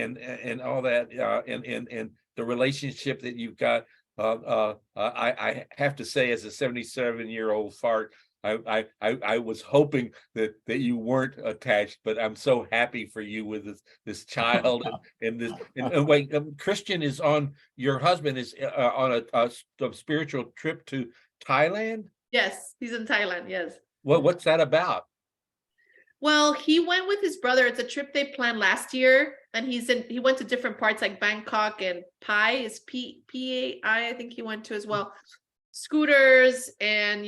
all that, and the relationship that you've got. I have to say, as a 77-year-old fart, I was hoping that you weren't attached, but I'm so happy for you with this child and this. And wait, Christian is on. Your husband is on a spiritual trip to Thailand.
Yes, he's in Thailand. Yes.
What's that about?
Well, he went with his brother. It's a trip they planned last year, and he went to different parts like Bangkok and Pai is P-A-I, I think he went to as well. Scooters and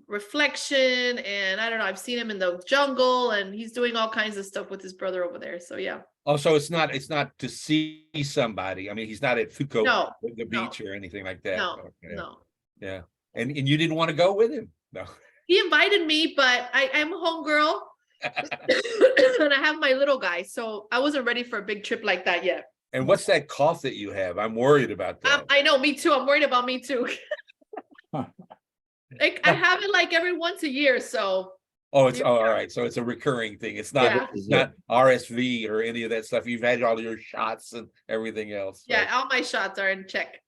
reflection, and I don't know, I've seen him in the jungle, and he's doing all kinds of stuff with his brother over there. So yeah.
Oh, so it's not to see somebody. I mean, he's not at Fuko,
No,
the beach or anything like that.
No,
Okay.
no.
Yeah. And you didn't want to go with him? No.
He invited me, but I'm a homegirl. And I have my little guy, so I wasn't ready for a big trip like that yet.
And what's that cough that you have? I'm worried about that.
I know, me too. I'm worried about me too. Like I have it like every once a year, so.
Oh, all right. So it's a recurring thing. It's not
Yeah.
it's not RSV or any of that stuff. You've had all your shots and everything else. So.
Yeah, all my shots are in check.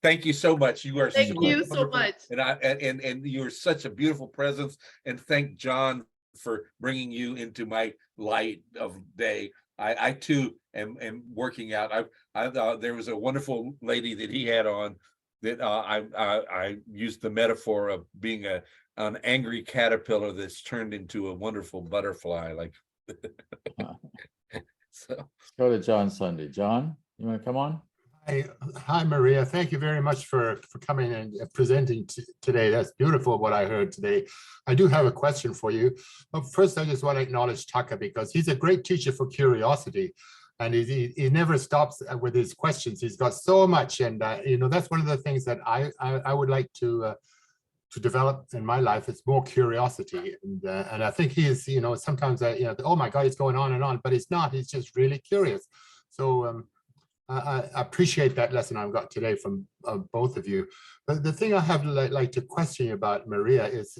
Thank you so much. You are
Thank you so
wonderful.
much.
And you're such a beautiful presence. And thank John for bringing you into my light of day. I too am working out. There was a wonderful lady that he had on that I used the metaphor of being an angry caterpillar that's turned into a wonderful butterfly. Like, so
Let's go to John Sunday. John, you want to come on?
Hi, Maria. Thank you very much for coming and presenting today. That's beautiful what I heard today. I do have a question for you. But first, I just want to acknowledge Tucker because he's a great teacher for curiosity. And he never stops with his questions. He's got so much. And, that's one of the things that I would like to develop in my life. It's more curiosity. And I think he is, sometimes, oh my God, it's going on and on, but it's not. He's just really curious. So, I appreciate that lesson I've got today from both of you. But the thing I have like to question you about, Maria, is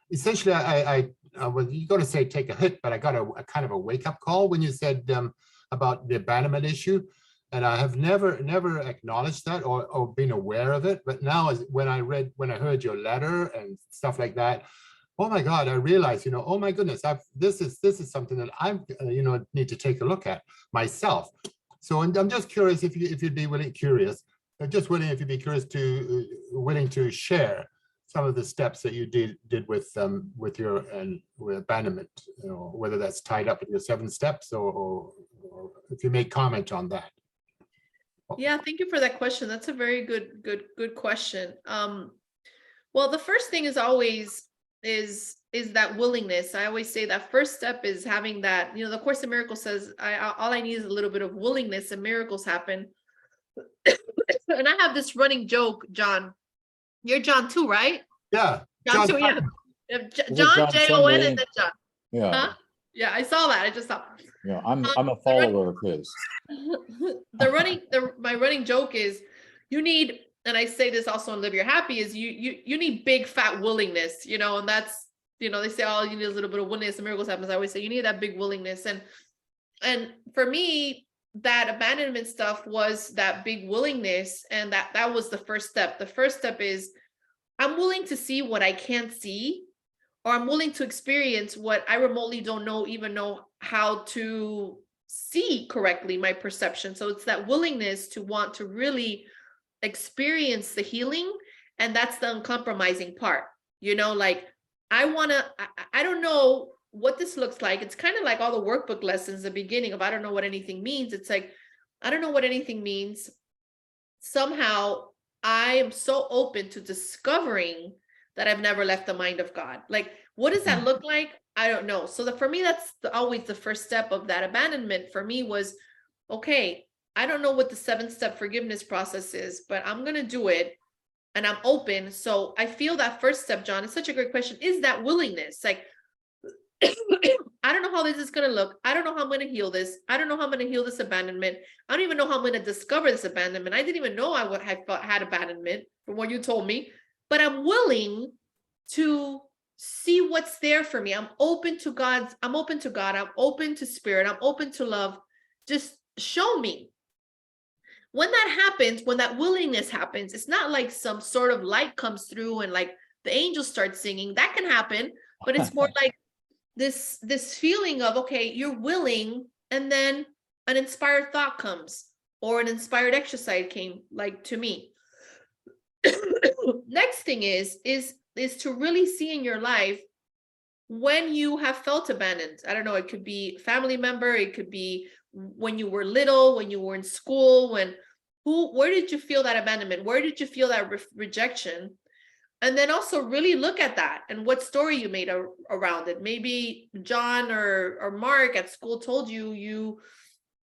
essentially I was going to say take a hit, but I got a kind of a wake-up call when you said about the abandonment issue. And I have never acknowledged that or been aware of it. But now when I heard your letter and stuff like that, oh my God, I realized, oh my goodness, this is something that I need to take a look at myself. So I'm just curious if you'd be willing to share some of the steps that you did with your abandonment, whether that's tied up in your 7 steps or if you may comment on that.
Yeah, thank you for that question. That's a very good question. Well, the first thing is always is that willingness. I always say that first step is having that, the Course in Miracles says, all I need is a little bit of willingness and miracles happen. And I have this running joke, John. You're John too, right?
Yeah.
John too, yeah. John, J-O-N, and then John.
Yeah.
Huh? Yeah, I saw that. I just saw.
Yeah, I'm a follower of his.
My running joke is you need, and I say this also in Live Your Happy, is you need big fat willingness, and that's, they say, oh, you need a little bit of willingness and miracles happens. I always say you need that big willingness. And for me, that abandonment stuff was that big willingness. And that was the first step. The first step is I'm willing to see what I can't see, or I'm willing to experience what I remotely don't even know how to see correctly, my perception. So it's that willingness to want to really experience the healing. And that's the uncompromising part, like I don't know what this looks like. It's kind of like all the workbook lessons, the beginning of I don't know what anything means. It's like, I don't know what anything means. Somehow I am so open to discovering that I've never left the mind of God. Like, what does that look like? I don't know. So for me, that's always the first step of that abandonment for me was, okay, I don't know what the 7-step forgiveness process is, but I'm going to do it. And I'm open. So I feel that first step, John, it's such a great question, is that willingness. Like, I don't know how this is going to look. I don't know how I'm going to heal this. I don't know how I'm going to heal this abandonment. I don't even know how I'm going to discover this abandonment. I didn't even know I had abandonment from what you told me, but I'm willing to see what's there for me. I'm open to God. I'm open to spirit. I'm open to love. Just show me. When that happens, when that willingness happens, it's not like some sort of light comes through and like the angels start singing. That can happen, but it's more like this feeling of, okay, you're willing, and then an inspired thought comes or an inspired exercise came, like to me. Next thing is to really see in your life when you have felt abandoned. I don't know, it could be family member, it could be when you were little, when you were in school, where did you feel that abandonment? Where did you feel that rejection? And then also really look at that and what story you made around it. Maybe John or Mark at school told you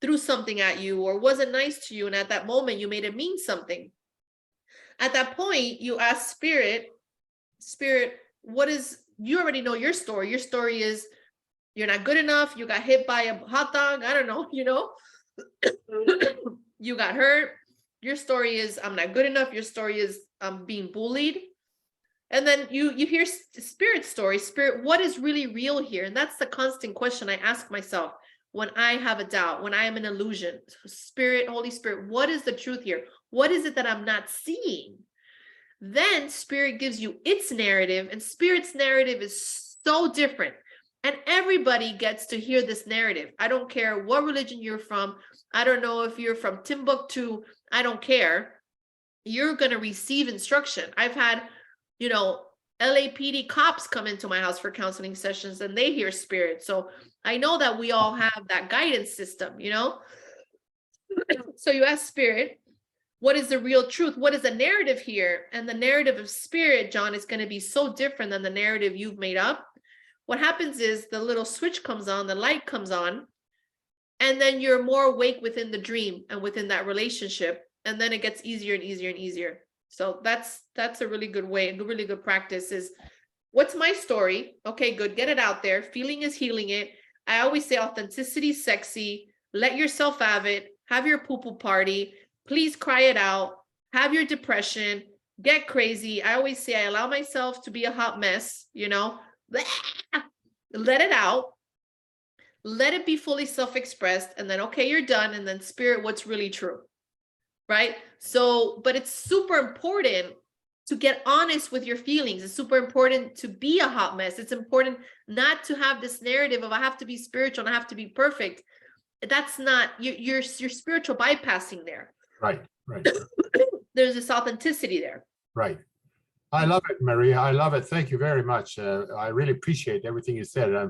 threw something at you or wasn't nice to you, and at that moment you made it mean something. At that point, you ask Spirit, what is, you already know your story. Your story is you're not good enough, you got hit by a hot dog, I don't know, you got hurt. Your story is I'm not good enough. Your story is I'm being bullied. And then you hear Spirit's story. Spirit, what is really real here? And that's the constant question I ask myself when I have a doubt, when I am an illusion. Spirit, Holy Spirit, what is the truth here? What is it that I'm not seeing? Then Spirit gives you its narrative, and Spirit's narrative is so different. And everybody gets to hear this narrative. I don't care what religion you're from. I don't know if you're from Timbuktu. I don't care. You're going to receive instruction. I've had, LAPD cops come into my house for counseling sessions and they hear Spirit. So I know that we all have that guidance system, So you ask Spirit, what is the real truth? What is the narrative here? And the narrative of Spirit, John, is going to be so different than the narrative you've made up. What happens is the little switch comes on, the light comes on, and then you're more awake within the dream and within that relationship. And then it gets easier and easier and easier. So that's a really good way, a really good practice is, what's my story? Okay, good. Get it out there. Feeling is healing it. I always say authenticity is sexy. Let yourself have it. Have your poo-poo party. Please cry it out. Have your depression. Get crazy. I always say I allow myself to be a hot mess, Let it out. Let it be fully self-expressed. And then, okay, you're done. And then Spirit, what's really true? Right? So, but it's super important to get honest with your feelings. It's super important to be a hot mess. It's important not to have this narrative of I have to be spiritual and I have to be perfect. That's not, you're spiritual bypassing there.
Right.
There's this authenticity there.
Right. I love it, Maria. I love it. Thank you very much. I really appreciate everything you said. I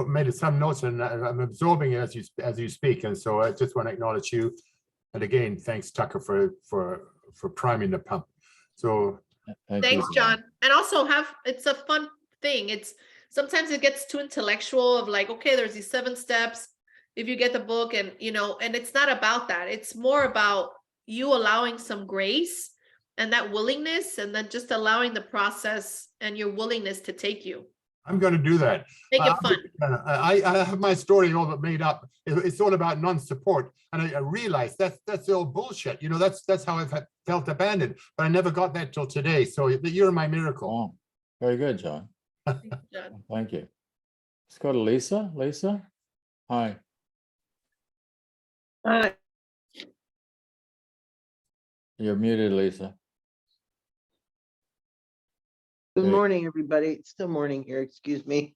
made some notes and I'm absorbing it as you speak. And so I just want to acknowledge you. And again, thanks, Tucker, for priming the pump. So
thanks, John. And also it's a fun thing. Sometimes it gets too intellectual of like, okay, there's these 7 steps. If you get the book and, and it's not about that. It's more about you allowing some grace and that willingness, and then just allowing the process and your willingness to take you.
I'm going to do that.
Make it fun.
I have my story all made up. It's all about non-support, and I realized that's all bullshit. That's how I've felt abandoned, but I never got that till today. So you're my miracle.
Oh, very good, John.
Thank you, John.
Thank you. Let's go to Lisa. Lisa, hi. You're muted, Lisa.
Good
Hey.
morning, everybody. It's still morning here, excuse me.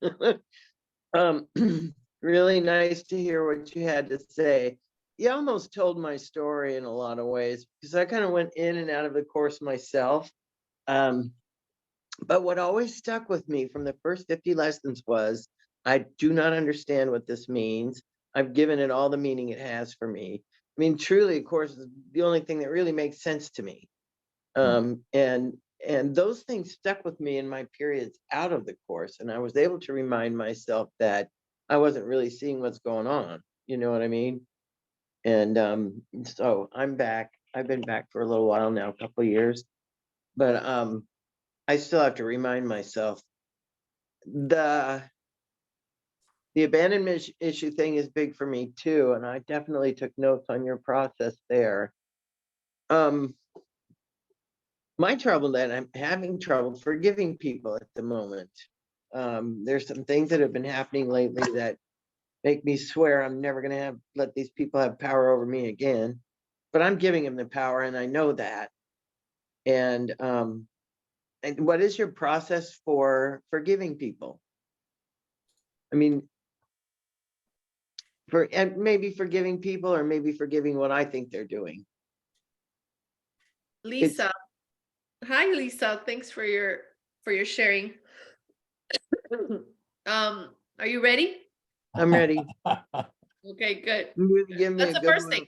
Really nice to hear what you had to say. You almost told my story in a lot of ways because I kind of went in and out of the course myself. But what always stuck with me from the first 50 lessons was, I do not understand what this means. I've given it all the meaning it has for me. I mean, truly, of course, is the only thing that really makes sense to me. And those things stuck with me in my periods out of the course. And I was able to remind myself that I wasn't really seeing what's going on. You know what I mean? And so I'm back. I've been back for a little while now, a couple of years. But I still have to remind myself the abandonment issue thing is big for me too. And I definitely took notes on your process there. My trouble that I'm having trouble forgiving people at the moment. There's some things that have been happening lately that make me swear I'm never going to let these people have power over me again. But I'm giving them the power, and I know that. And what is your process for forgiving people? I mean, and maybe forgiving people, or maybe forgiving what I think they're doing.
Lisa. Hi, Lisa. Thanks for your sharing. Are you ready?
I'm ready.
Okay, good.
You really give me
That's
a
the
good
first
one.
thing.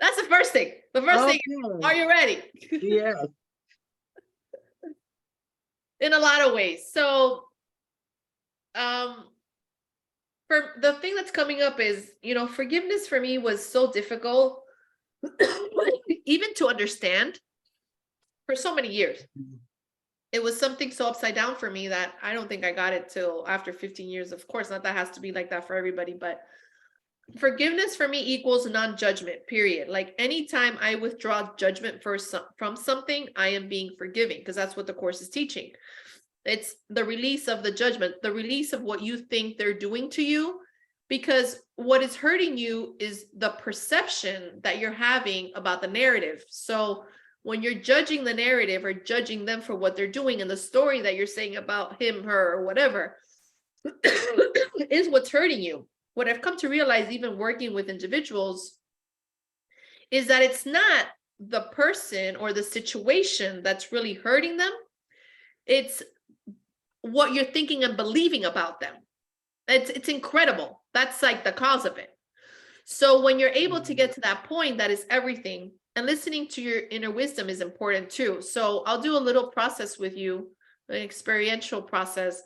That's the first thing. The first thing,
Okay.
are you ready?
Yes.
In a lot of ways. So, for the thing that's coming up is, forgiveness for me was so difficult, even to understand for so many years. It was something so upside down for me that I don't think I got it till after 15 years. Of course, not that has to be like that for everybody, but forgiveness for me equals non-judgment, period. Like anytime I withdraw judgment from something, I am being forgiving, because that's what the course is teaching. It's the release of the judgment, the release of what you think they're doing to you, because what is hurting you is the perception that you're having about the narrative. So when you're judging the narrative or judging them for what they're doing, and the story that you're saying about him, her, or whatever is what's hurting you. What I've come to realize, even working with individuals, is that it's not the person or the situation that's really hurting them. It's what you're thinking and believing about them. It's incredible. That's like the cause of it. So when you're able to get to that point, that is everything. And listening to your inner wisdom is important too. So I'll do a little process with you, an experiential process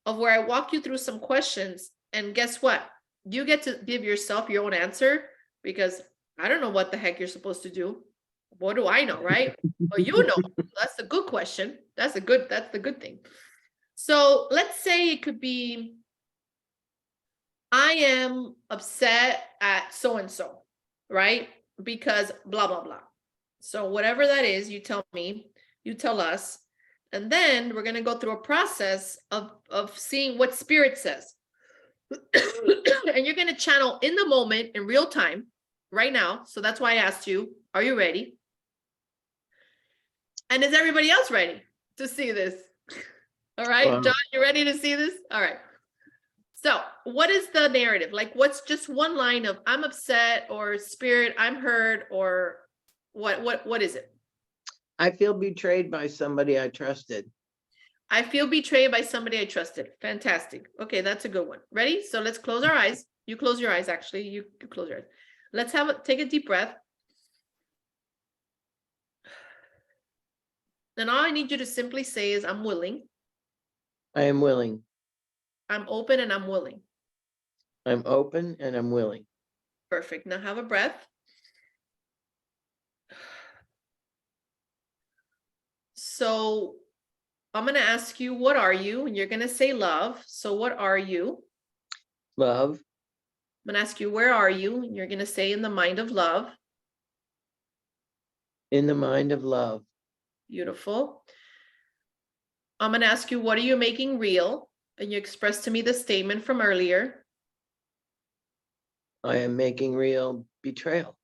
of where I walk you through some questions. And guess what? You get to give yourself your own answer, because I don't know what the heck you're supposed to do. What do I know, right? Well, you know. That's a good question. That's the good thing. So let's say it could be, I am upset at so-and-so, right? Because blah, blah, blah. So whatever that is, you tell me, you tell us, and then we're going to go through a process of seeing what spirit says. And you're going to channel in the moment, in real time, right now. So that's why I asked you, are you ready? And is everybody else ready to see this? All right, John, you ready to see this? All right. So what is the narrative? Like, what's just one line of I'm upset, or spirit, I'm hurt, or what is it?
I feel betrayed by somebody I trusted.
I feel betrayed by somebody I trusted. Fantastic. Okay, that's a good one. Ready? So let's close our eyes. You close your eyes, actually. You close your eyes. Let's take a deep breath. And all I need you to simply say is, I'm willing.
I am willing.
I'm open and I'm willing.
I'm open and I'm willing.
Perfect. Now have a breath. So I'm going to ask you, what are you? And you're going to say love. So what are you?
Love.
I'm going to ask you, where are you? And you're going to say, in the mind of love.
In the mind of love.
Beautiful. I'm going to ask you, what are you making real? And you express to me the statement from earlier.
I am making real betrayal.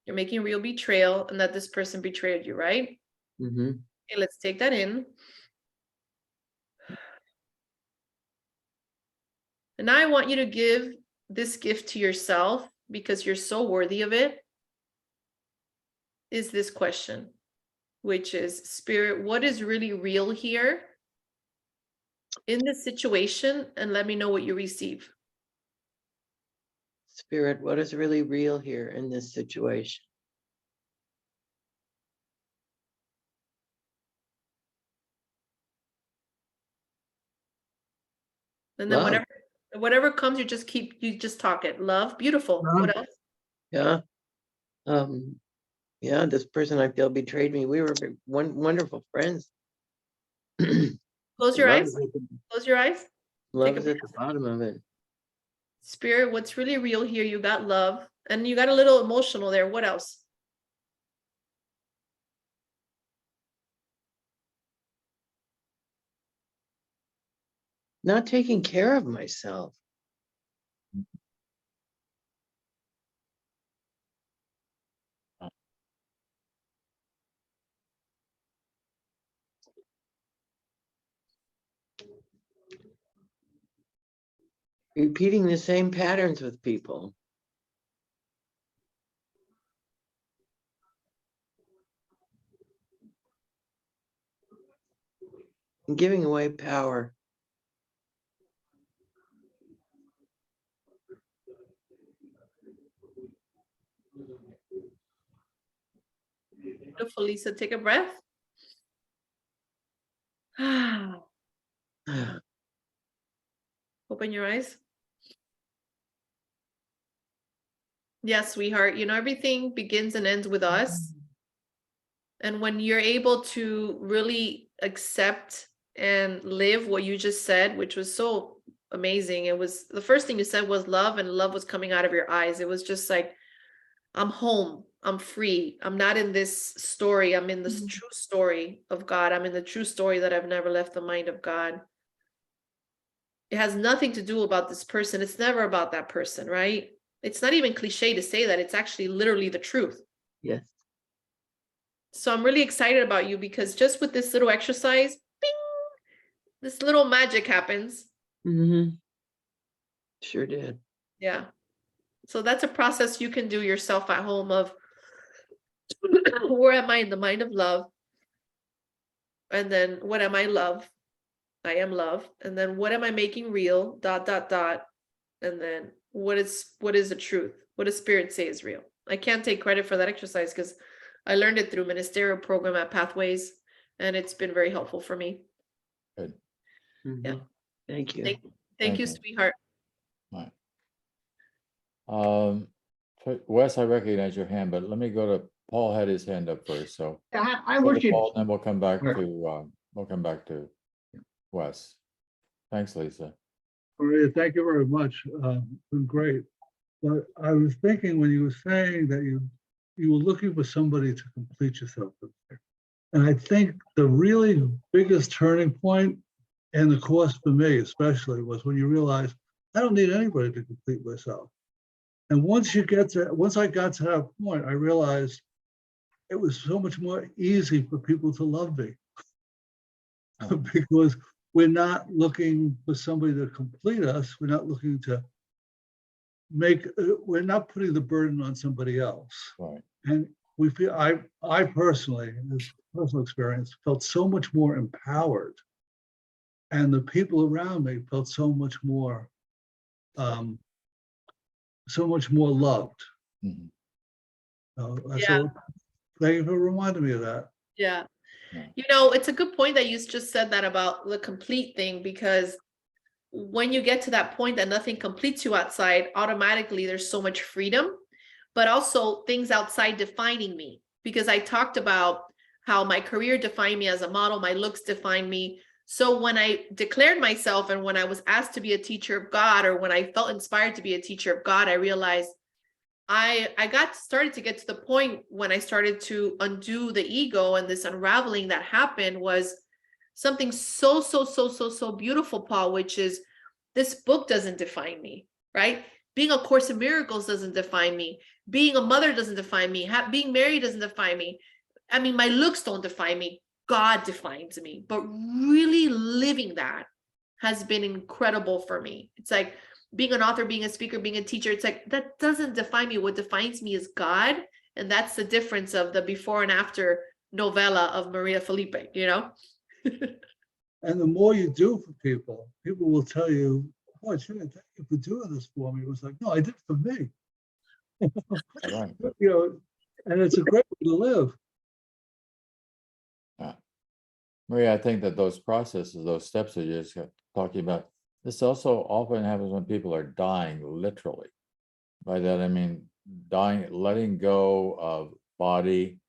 You're making real betrayal, and that this person betrayed you, right?
Mm-hmm.
Okay, let's take that in. And now I want you to give this gift to yourself, because you're so worthy of it. Is this question, which is, Spirit, what is really real here in this situation? And let me know what you receive.
Spirit, what is really real here in this situation?
And then
Love.
whatever comes, you just talk it. Love, beautiful.
Love.
What else?
Yeah. Yeah, this person I feel betrayed me. We were wonderful friends.
Close your
Love
eyes.
is at the,
Close your eyes.
love
Take a
is at the bottom of it.
Spirit, what's really real here? You got love, and you got a little emotional there. What else?
Not taking care of myself. Repeating the same patterns with people. And giving away power.
Beautiful, Lisa. Take a breath. Open your eyes. Yes, sweetheart. You know, everything begins and ends with us. And when you're able to really accept and live what you just said, which was so amazing. It was the first thing you said was love, and love was coming out of your eyes. It was just like, I'm home. I'm free. I'm not in this story. I'm in this true story of God. I'm in the true story that I've never left the mind of God. It has nothing to do about this person. It's never about that person, right? It's not even cliche to say that. It's actually literally the truth.
Yes.
So I'm really excited about you, because just with this little exercise, bing, this little magic happens.
Mm-hmm. Sure did.
Yeah. So that's a process you can do yourself at home of, where am I in the mind of love? And then what am I love? I am love. And then what am I making real? ... And then what is the truth? What does spirit say is real? I can't take credit for that exercise because I learned it through ministerial program at Pathways, and it's been very helpful for me.
Good.
Yeah.
Thank you.
Thank you,
you.
sweetheart.
Wes, I recognize your hand, but let me go to, Paul had his hand up first, so.
I
go to
wish you.
Paul, then we'll come back
Sure.
to, Wes. Thanks, Lisa.
Maria, thank you very much. Been great. But I was thinking when you were saying that you were looking for somebody to complete yourself. And I think the really biggest turning point in the course for me especially was when you realize I don't need anybody to complete myself. And once I got to that point, I realized it was so much more easy for people to love me. Because we're not looking for somebody to complete us. We're not looking to we're not putting the burden on somebody else.
Right.
And we feel, I personally, as personal experience, felt so much more empowered. And the people around me felt so much more loved.
Mhm.
Yeah.
So thank you for reminding me of that.
Yeah.
Yeah.
You know, it's a good point that you just said that about the complete thing, because when you get to that point that nothing completes you outside, automatically there's so much freedom, but also things outside defining me. Because I talked about how my career defined me as a model, my looks defined me. So when I declared myself and when I was asked to be a teacher of God, or when I felt inspired to be a teacher of God, I realized I started to get to the point when I started to undo the ego, and this unraveling that happened was something so beautiful, Paul, which is this book doesn't define me, right? Being a Course in Miracles doesn't define me. Being a mother doesn't define me. Being married doesn't define me. I mean, my looks don't define me. God defines me. But really living that has been incredible for me. It's like being an author, being a speaker, being a teacher. It's like, that doesn't define me. What defines me is God. And that's the difference of the before and after novella of Maria Felipe, you know?
And the more you do for people, people will tell you, oh, thank you for doing this for me. It was like, no, I did it for me.
Right.
You know, and it's a great way to live.
Maria, I think that those processes, those steps that you're just talking about, this also often happens when people are dying, literally. By that, I mean, dying, letting go of body,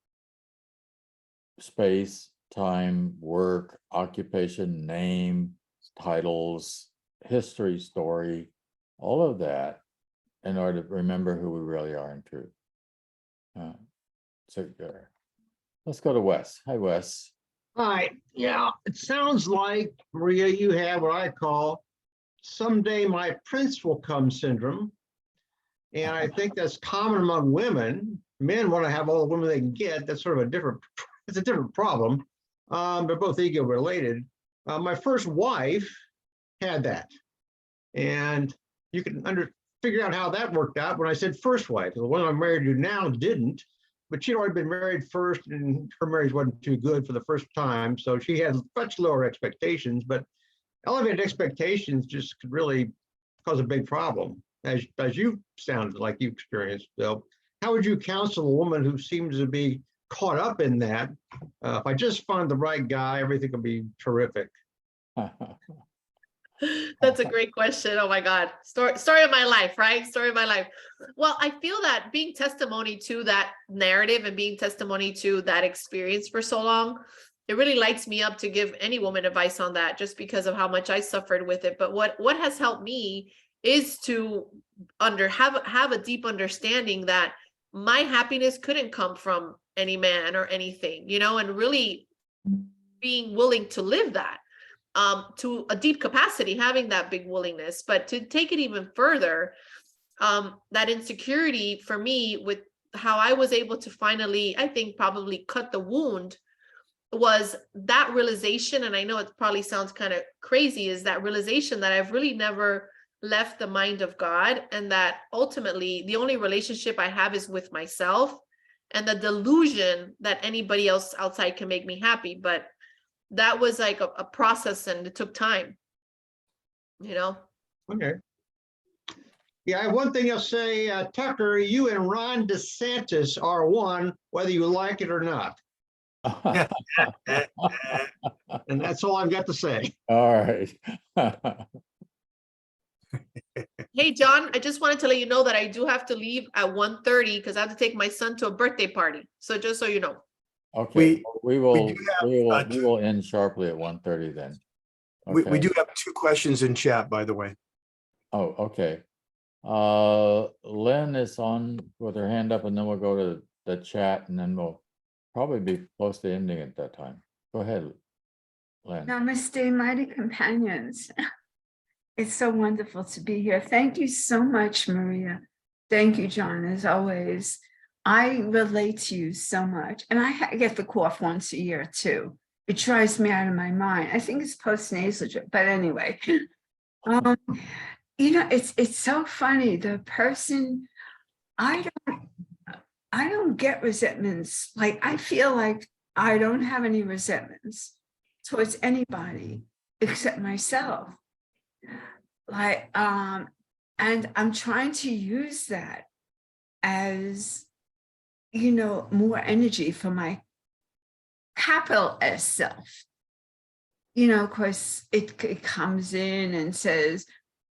space, time, work, occupation, name, titles, history, story, all of that, in order to remember who we really are in truth. So let's go to Wes. Hi, Wes.
Hi, yeah, it sounds like, Maria, you have what I call someday my prince will come syndrome. And I think that's common among women. Men want to have all the women they can get. That's sort of it's a different problem. They're both ego related. My first wife had that. And you can figure out how that worked out when I said first wife. The one I'm married to now didn't. But she'd already been married first, and her marriage wasn't too good for the first time. So she had much lower expectations, but elevated expectations just could really cause a big problem, as you sounded like you experienced. So how would you counsel a woman who seems to be caught up in that. If I just find the right guy, everything will be terrific.
That's a great question. Oh my God. Story of my life, right? Story of my life. Well, I feel that being testimony to that narrative and being testimony to that experience for so long, it really lights me up to give any woman advice on that, just because of how much I suffered with it. But what has helped me is to have a deep understanding that my happiness couldn't come from any man or anything, you know, and really being willing to live that to a deep capacity, having that big willingness. But to take it even further, that insecurity for me, with how I was able to finally, I think, probably cut the wound, was that realization. And I know it probably sounds kind of crazy, is that realization that I've really never left the mind of God, and that ultimately the only relationship I have is with myself, and the delusion that anybody else outside can make me happy. But that was like a process, and it took time, you know?
Okay. Yeah, I have one thing I'll say, Tucker, you and Ron DeSantis are one, whether you like it or not. And that's all I've got to say.
All right.
Hey, John, I just wanted to let you know that I do have to leave at 1:30 because I have to take my son to a birthday party. So just so you know.
Okay, we will,
do have,
we will end sharply at 1:30 then.
We
Okay.
do have 2 questions in chat, by the way.
Oh, okay. Lynn is on with her hand up, and then we'll go to the chat, and then we'll probably be close to ending at that time. Go ahead, Lynn.
Namaste, mighty companions. It's so wonderful to be here. Thank you so much, Maria. Thank you, John, as always. I relate to you so much. And I get the cough once a year too. It drives me out of my mind. I think it's post-nasal drip, but anyway. You know, it's so funny. The person, I don't get resentments. Like, I feel like I don't have any resentments towards anybody except myself. Like, and I'm trying to use that as, you know, more energy for my capital S self. You know, because it comes in and says,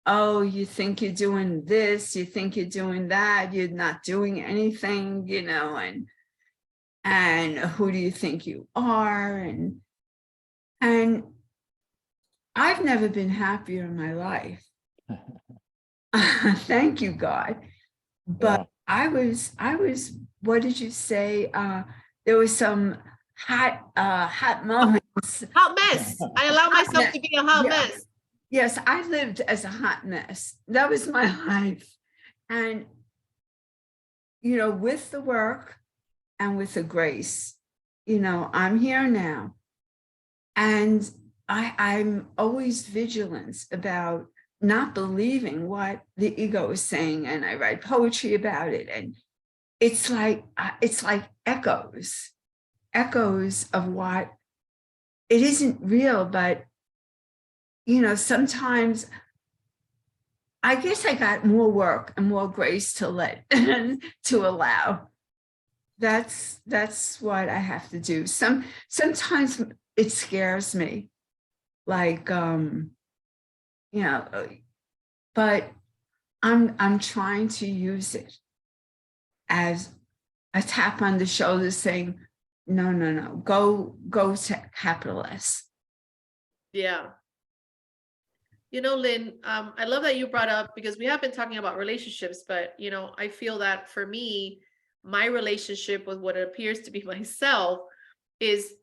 oh, you think you're doing this, you think you're doing that, you're not doing anything, you know, and who do you think you are? And I've never been happier in my life. Thank you, God. But yeah. I was, what did you say? There was some hot moments.
Hot mess. I allow myself to be a hot mess.
Yes, I lived as a hot mess. That was my life. And, you know, with the work and with the grace, you know, I'm here now. And I'm always vigilant about not believing what the ego is saying. And I write poetry about it. And it's like echoes of what it isn't real, but you know, sometimes I guess I got more work and more grace to let to allow. That's what I have to do. Sometimes it scares me, like you know, but I'm trying to use it as a tap on the shoulder saying, no, go to capital S.
Yeah. You know, Lynn, I love that you brought up, because we have been talking about relationships, but, you know, I feel that for me, my relationship with what appears to be myself is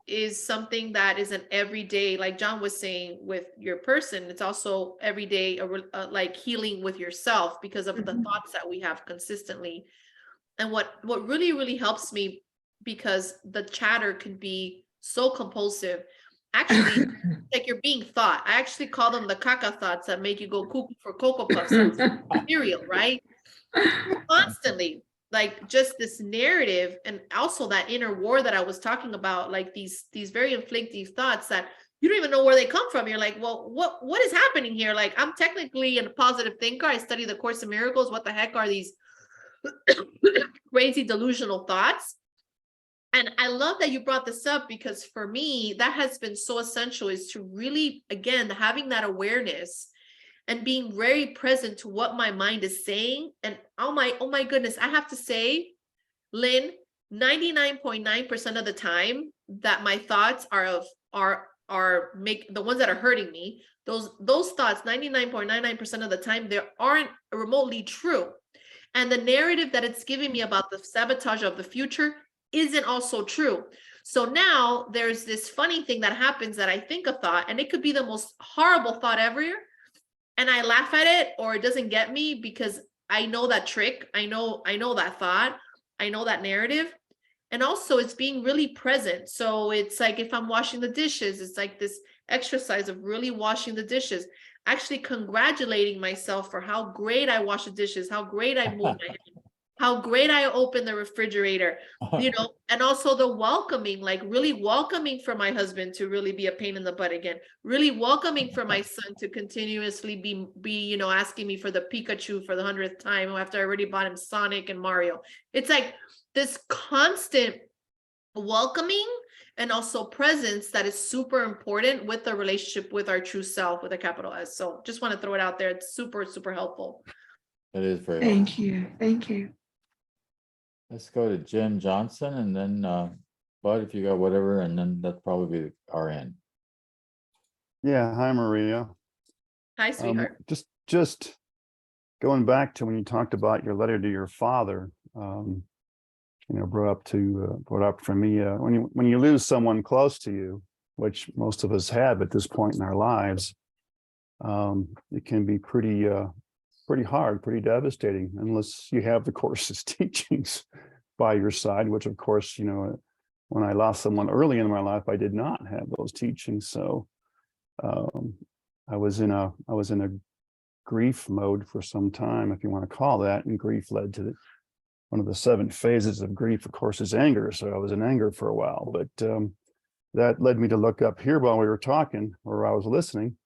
something that is an everyday, like John was saying with your person, it's also everyday, like healing with yourself because of the thoughts that we have consistently. And what really, really helps me, because the chatter can be so compulsive. Actually, like you're being thought. I actually call them the caca thoughts that make you go cuckoo for Cocoa Puffs. Cereal, right? Constantly, like just this narrative, and also that inner war that I was talking about, like these very inflictive thoughts that you don't even know where they come from. You're like, well, what is happening here? Like, I'm technically a positive thinker. I study the Course in Miracles. What the heck are these crazy delusional thoughts? And I love that you brought this up, because for me, that has been so essential, is to really, again, having that awareness and being very present to what my mind is saying. And oh my goodness, I have to say, Lynn, 99.9% of the time that my thoughts are make the ones that are hurting me, those thoughts, 99.99% of the time, they aren't remotely true. And the narrative that it's giving me about the sabotage of the future isn't also true. So now there's this funny thing that happens, that I think a thought, and it could be the most horrible thought ever, and I laugh at it, or it doesn't get me, because I know that trick. I know that thought. I know that narrative. And also it's being really present. So it's like, if I'm washing the dishes, it's like this exercise of really washing the dishes, actually congratulating myself for how great I wash the dishes, how great I move my hand, how great I open the refrigerator, and also the welcoming, like really welcoming for my husband to really be a pain in the butt again, really welcoming for my son to continuously be asking me for the Pikachu for the 100th time after I already bought him Sonic and Mario. It's like this constant welcoming and also presence that is super important with the relationship with our true self, with a capital S. So just want to throw it out there. It's super, super helpful.
It is very helpful.
Thank you. Thank you.
Let's go to Jim Johnson, and then Bud, if you got whatever, and then that's probably be our end.
Yeah, hi Maria.
Hi, sweetheart.
Just going back to when you talked about your letter to your father, brought up for me when you lose someone close to you, which most of us have at this point in our lives, it can be pretty hard, pretty devastating, unless you have the course's teachings by your side, which of course, when I lost someone early in my life, I did not have those teachings. So I was in a grief mode for some time, if you want to call that, and grief led to one of the 7 phases of grief, of course, is anger. So I was in anger for a while, but that led me to look up here while we were talking, or I was listening,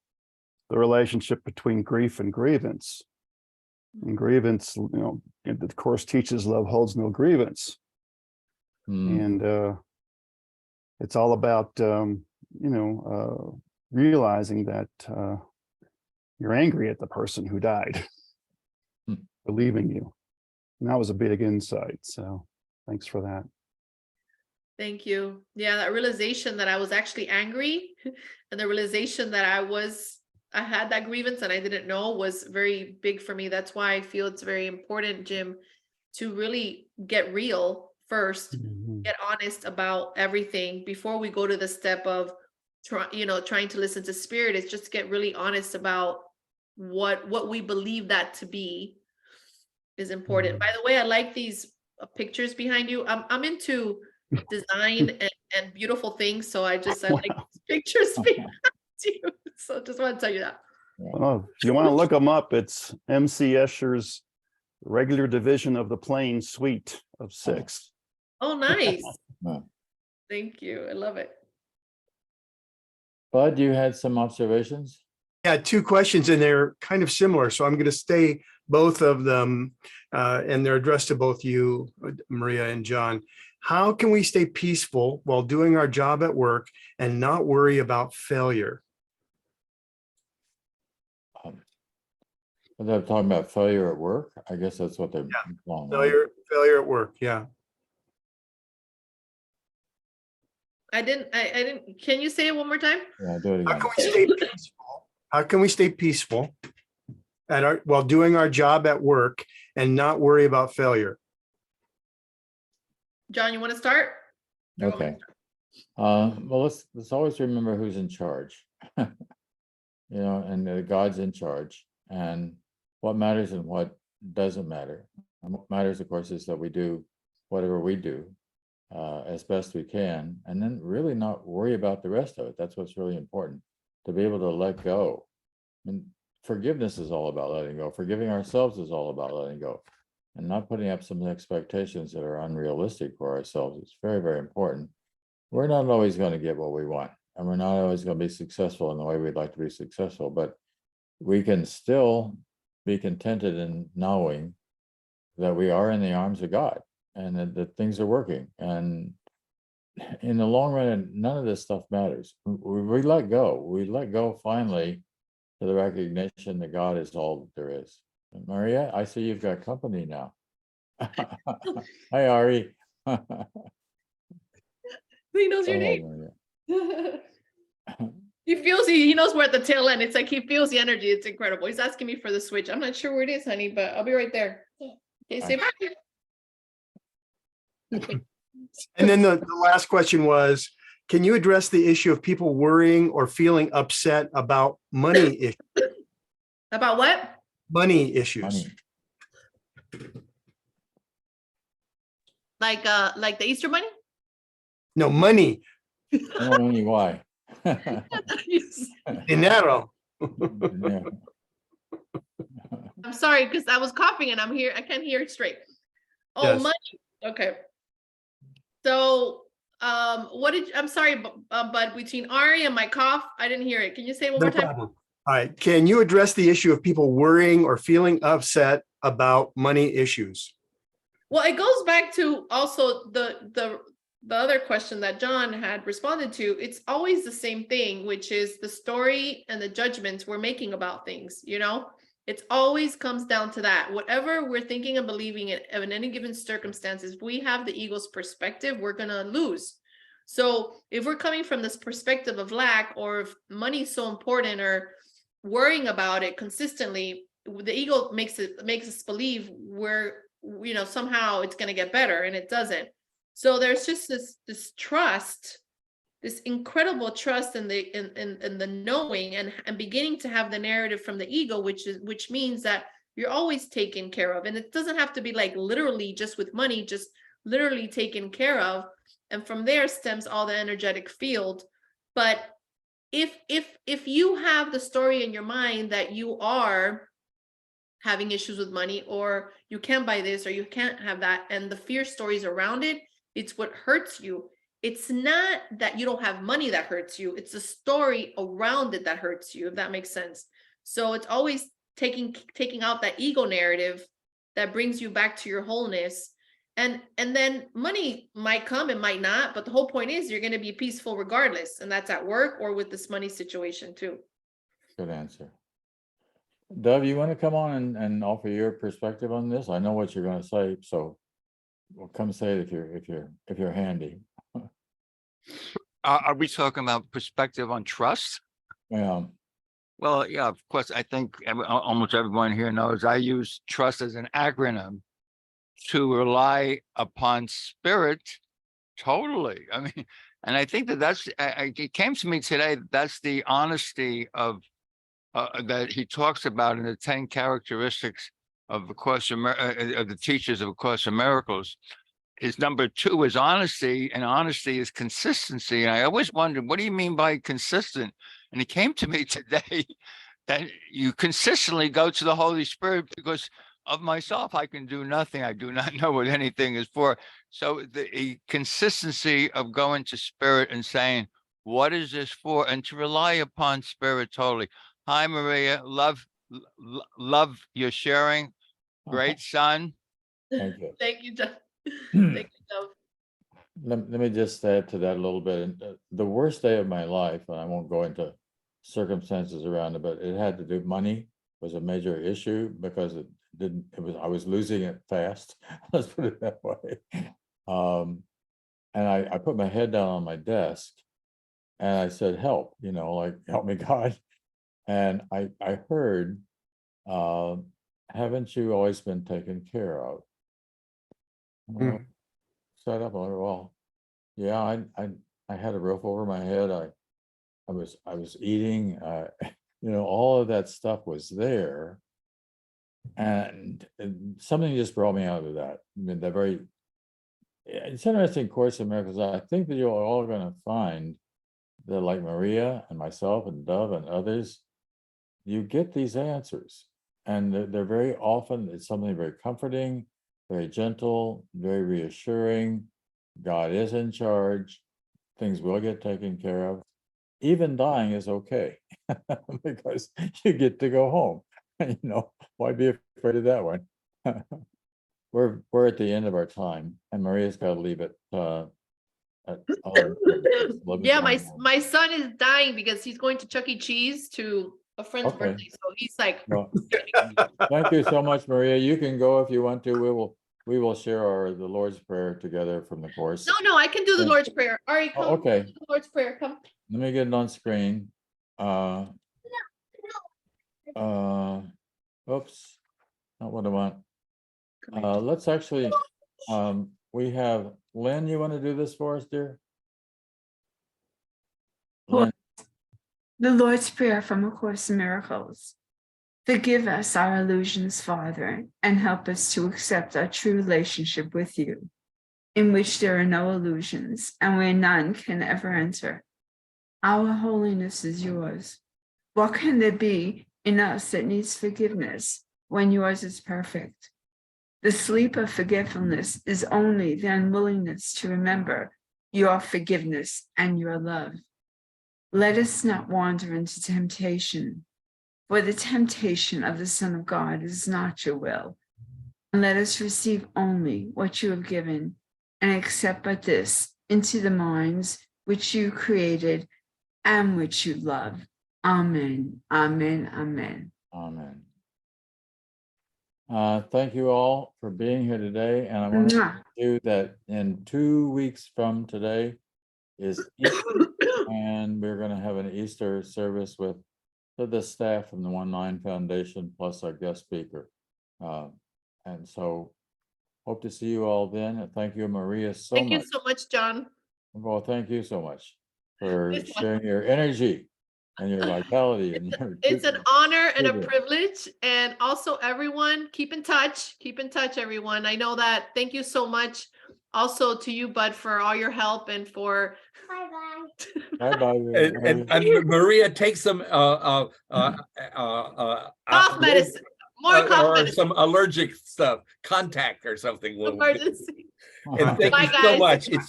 the relationship between grief and grievance. And grievance, the course teaches love holds no grievance. And it's all about, realizing that you're angry at the person who died for leaving you. And that was a big insight. So thanks for that.
Thank you. Yeah, that realization that I was actually angry and the realization that I had that grievance and I didn't know was very big for me. That's why I feel it's very important, Jim, to really get real first, get honest about everything before we go to the step of trying to listen to spirit. Is just get really honest about what we believe that to be is important. By the way, I like these pictures behind you. I'm into design and beautiful things, so I like these pictures behind you. So just want to tell you that.
Well, if you want to look them up, it's MC Escher's regular division of the plane suite of 6.
Oh, nice. Thank you. I love it.
Bud, you had some observations?
Yeah, 2 questions, and they're kind of similar. So I'm going to stay both of them, and they're addressed to both you, Maria and John. How can we stay peaceful while doing our job at work and not worry about failure?
They're talking about failure at work. I guess that's what they're
Failure at work. Yeah.
I didn't. Can you say it one more time?
Yeah, do it again.
How can we stay peaceful while doing our job at work and not worry about failure?
John, you want to start?
Okay. Well, let's always remember who's in charge. And God's in charge, and what matters and what doesn't matter. And what matters, of course, is that we do whatever we do as best we can, and then really not worry about the rest of it. That's what's really important, to be able to let go. And forgiveness is all about letting go. Forgiving ourselves is all about letting go, and not putting up some expectations that are unrealistic for ourselves. It's very, very important. We're not always going to get what we want, and we're not always going to be successful in the way we'd like to be successful, but we can still be contented in knowing that we are in the arms of God, and that things are working. And in the long run, none of this stuff matters. We let go. We let go finally to the recognition that God is all that there is. And Maria, I see you've got company now. Hi, Ari.
He knows
Go
your
ahead,
name.
Maria.
He feels he knows we're at the tail end. It's like he feels the energy. It's incredible. He's asking me for the switch. I'm not sure where it is, honey, but I'll be right there. Okay, say bye.
And then the last question was, can you address the issue of people worrying or feeling upset about money
About what?
money issues?
Money.
Like the Easter Bunny?
No, money,
Money, why?
dinero.
Yeah.
I'm sorry, because I was coughing and I can't hear it straight. Oh,
Yes.
money. Okay. So, I'm sorry, but between Ari and my cough, I didn't hear it. Can you say it one
No
more time?
problem. All right. Can you address the issue of people worrying or feeling upset about money issues?
Well, it goes back to also the other question that John had responded to. It's always the same thing, which is the story and the judgments we're making about things, you know? It always comes down to that. Whatever we're thinking and believing in any given circumstances, if we have the ego's perspective, we're gonna lose. So if we're coming from this perspective of lack, or if money is so important, or worrying about it consistently, the ego makes us believe somehow it's going to get better, and it doesn't. So there's just this trust, this incredible trust in the knowing, and beginning to have the narrative from the ego, which means that you're always taken care of. And it doesn't have to be like literally just with money, just literally taken care of. And from there stems all the energetic field. But if you have the story in your mind that you are having issues with money, or you can't buy this, or you can't have that, and the fear stories around it, it's what hurts you. It's not that you don't have money that hurts you, it's the story around it that hurts you, if that makes sense. So it's always taking out that ego narrative that brings you back to your wholeness. And then money might come, it might not, but the whole point is you're going to be peaceful regardless, and that's at work or with this money situation too.
Good answer. Dov, you want to come on and offer your perspective on this? I know what you're going to say, so well, come say it if you're handy.
Are we talking about perspective on trust?
Yeah.
Well, yeah, of course. I think almost everyone here knows I use trust as an acronym to rely upon spirit totally. I mean, and I think that's it came to me today. That's the honesty of that he talks about in the 10 characteristics of the Course of the teachers of A Course in Miracles. Is number 2 is honesty, and honesty is consistency. And I always wondered, what do you mean by consistent? And it came to me today that you consistently go to the Holy Spirit, because of myself, I can do nothing. I do not know what anything is for. So the consistency of going to Spirit and saying, what is this for? And to rely upon Spirit totally. Hi, Maria. Love your sharing. Great son.
Thank you.
Thank you, John. Thank you, Dov.
Let me just add to that a little bit. The worst day of my life, and I won't go into circumstances around it, but it had to do, money was a major issue because I was losing it fast. Let's put it that way. And I put my head down on my desk and I said, help, like, help me, God. And I heard, haven't you always been taken care of? Set up, well, yeah, I had a roof over my head. I was eating, all of that stuff was there. And something just brought me out of that. I mean, it's interesting Course in Miracles. I think that you're all going to find that, like Maria and myself and Dov and others, you get these answers, and they're very often, it's something very comforting, very gentle, very reassuring. God is in charge. Things will get taken care of. Even dying is okay because you get to go home. Why be afraid of that one? We're at the end of our time, and Maria's got to leave at
Yeah, my son is dying because he's going to Chuck E. Cheese to a friend's
Okay.
birthday. So he's like,
Well, thank you so much, Maria. You can go if you want to. We will share the Lord's Prayer together from the course.
no, I can do the
Yeah.
Lord's Prayer. Ari, come.
Oh, okay.
Do the Lord's Prayer, come.
Let me get it on screen. Oops, not what I want. Let's actually, we have Lynn, you want to do this for us, dear? Lynn,
The Lord's Prayer from A Course in Miracles. Forgive us our illusions, Father, and help us to accept our true relationship with you, in which there are no illusions and where none can ever enter. Our holiness is yours. What can there be in us that needs forgiveness when yours is perfect? The sleep of forgetfulness is only the unwillingness to remember your forgiveness and your love. Let us not wander into temptation, for the temptation of the Son of God is not your will. And let us receive only what you have given and accept but this into the minds which you created and which you love. Amen, amen, amen.
amen. Thank you all for being here today, and I want to
Mwah.
do that in 2 weeks from today is Easter, and we're going to have an Easter service with the staff from the 1-9 Foundation plus our guest speaker. And so hope to see you all then. And thank you, Maria, so
Thank you
much.
so much, John.
Well, thank you so much for
It's-
sharing your energy and your vitality and your.
It's an honor and a
Super.
privilege. And also everyone, keep in touch, everyone. I know that. Thank you so much. Also to you, Bud, for all your help and for.
Bye-bye.
And Maria, take some
Cough medicine, more cough
or
medicine.
some allergic stuff, contact or something.
Emergency.
And thank
Bye,
you so
guys.
much. It's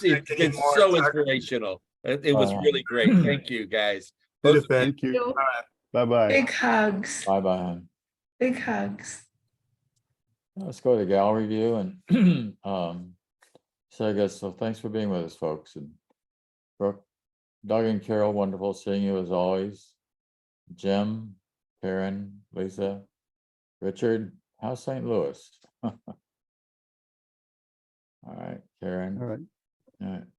so inspirational. It was really great. Thank you, guys.
Good effect.
Thank you.
You.
Bye-bye.
Big hugs,
Bye-bye.
big hugs.
Let's go to gallery view and so I guess, so thanks for being with us, folks. And Brooke, Doug and Carol, wonderful seeing you as always. Jim, Karen, Lisa, Richard, how's St. Louis? All right, Karen.
All right.
All right.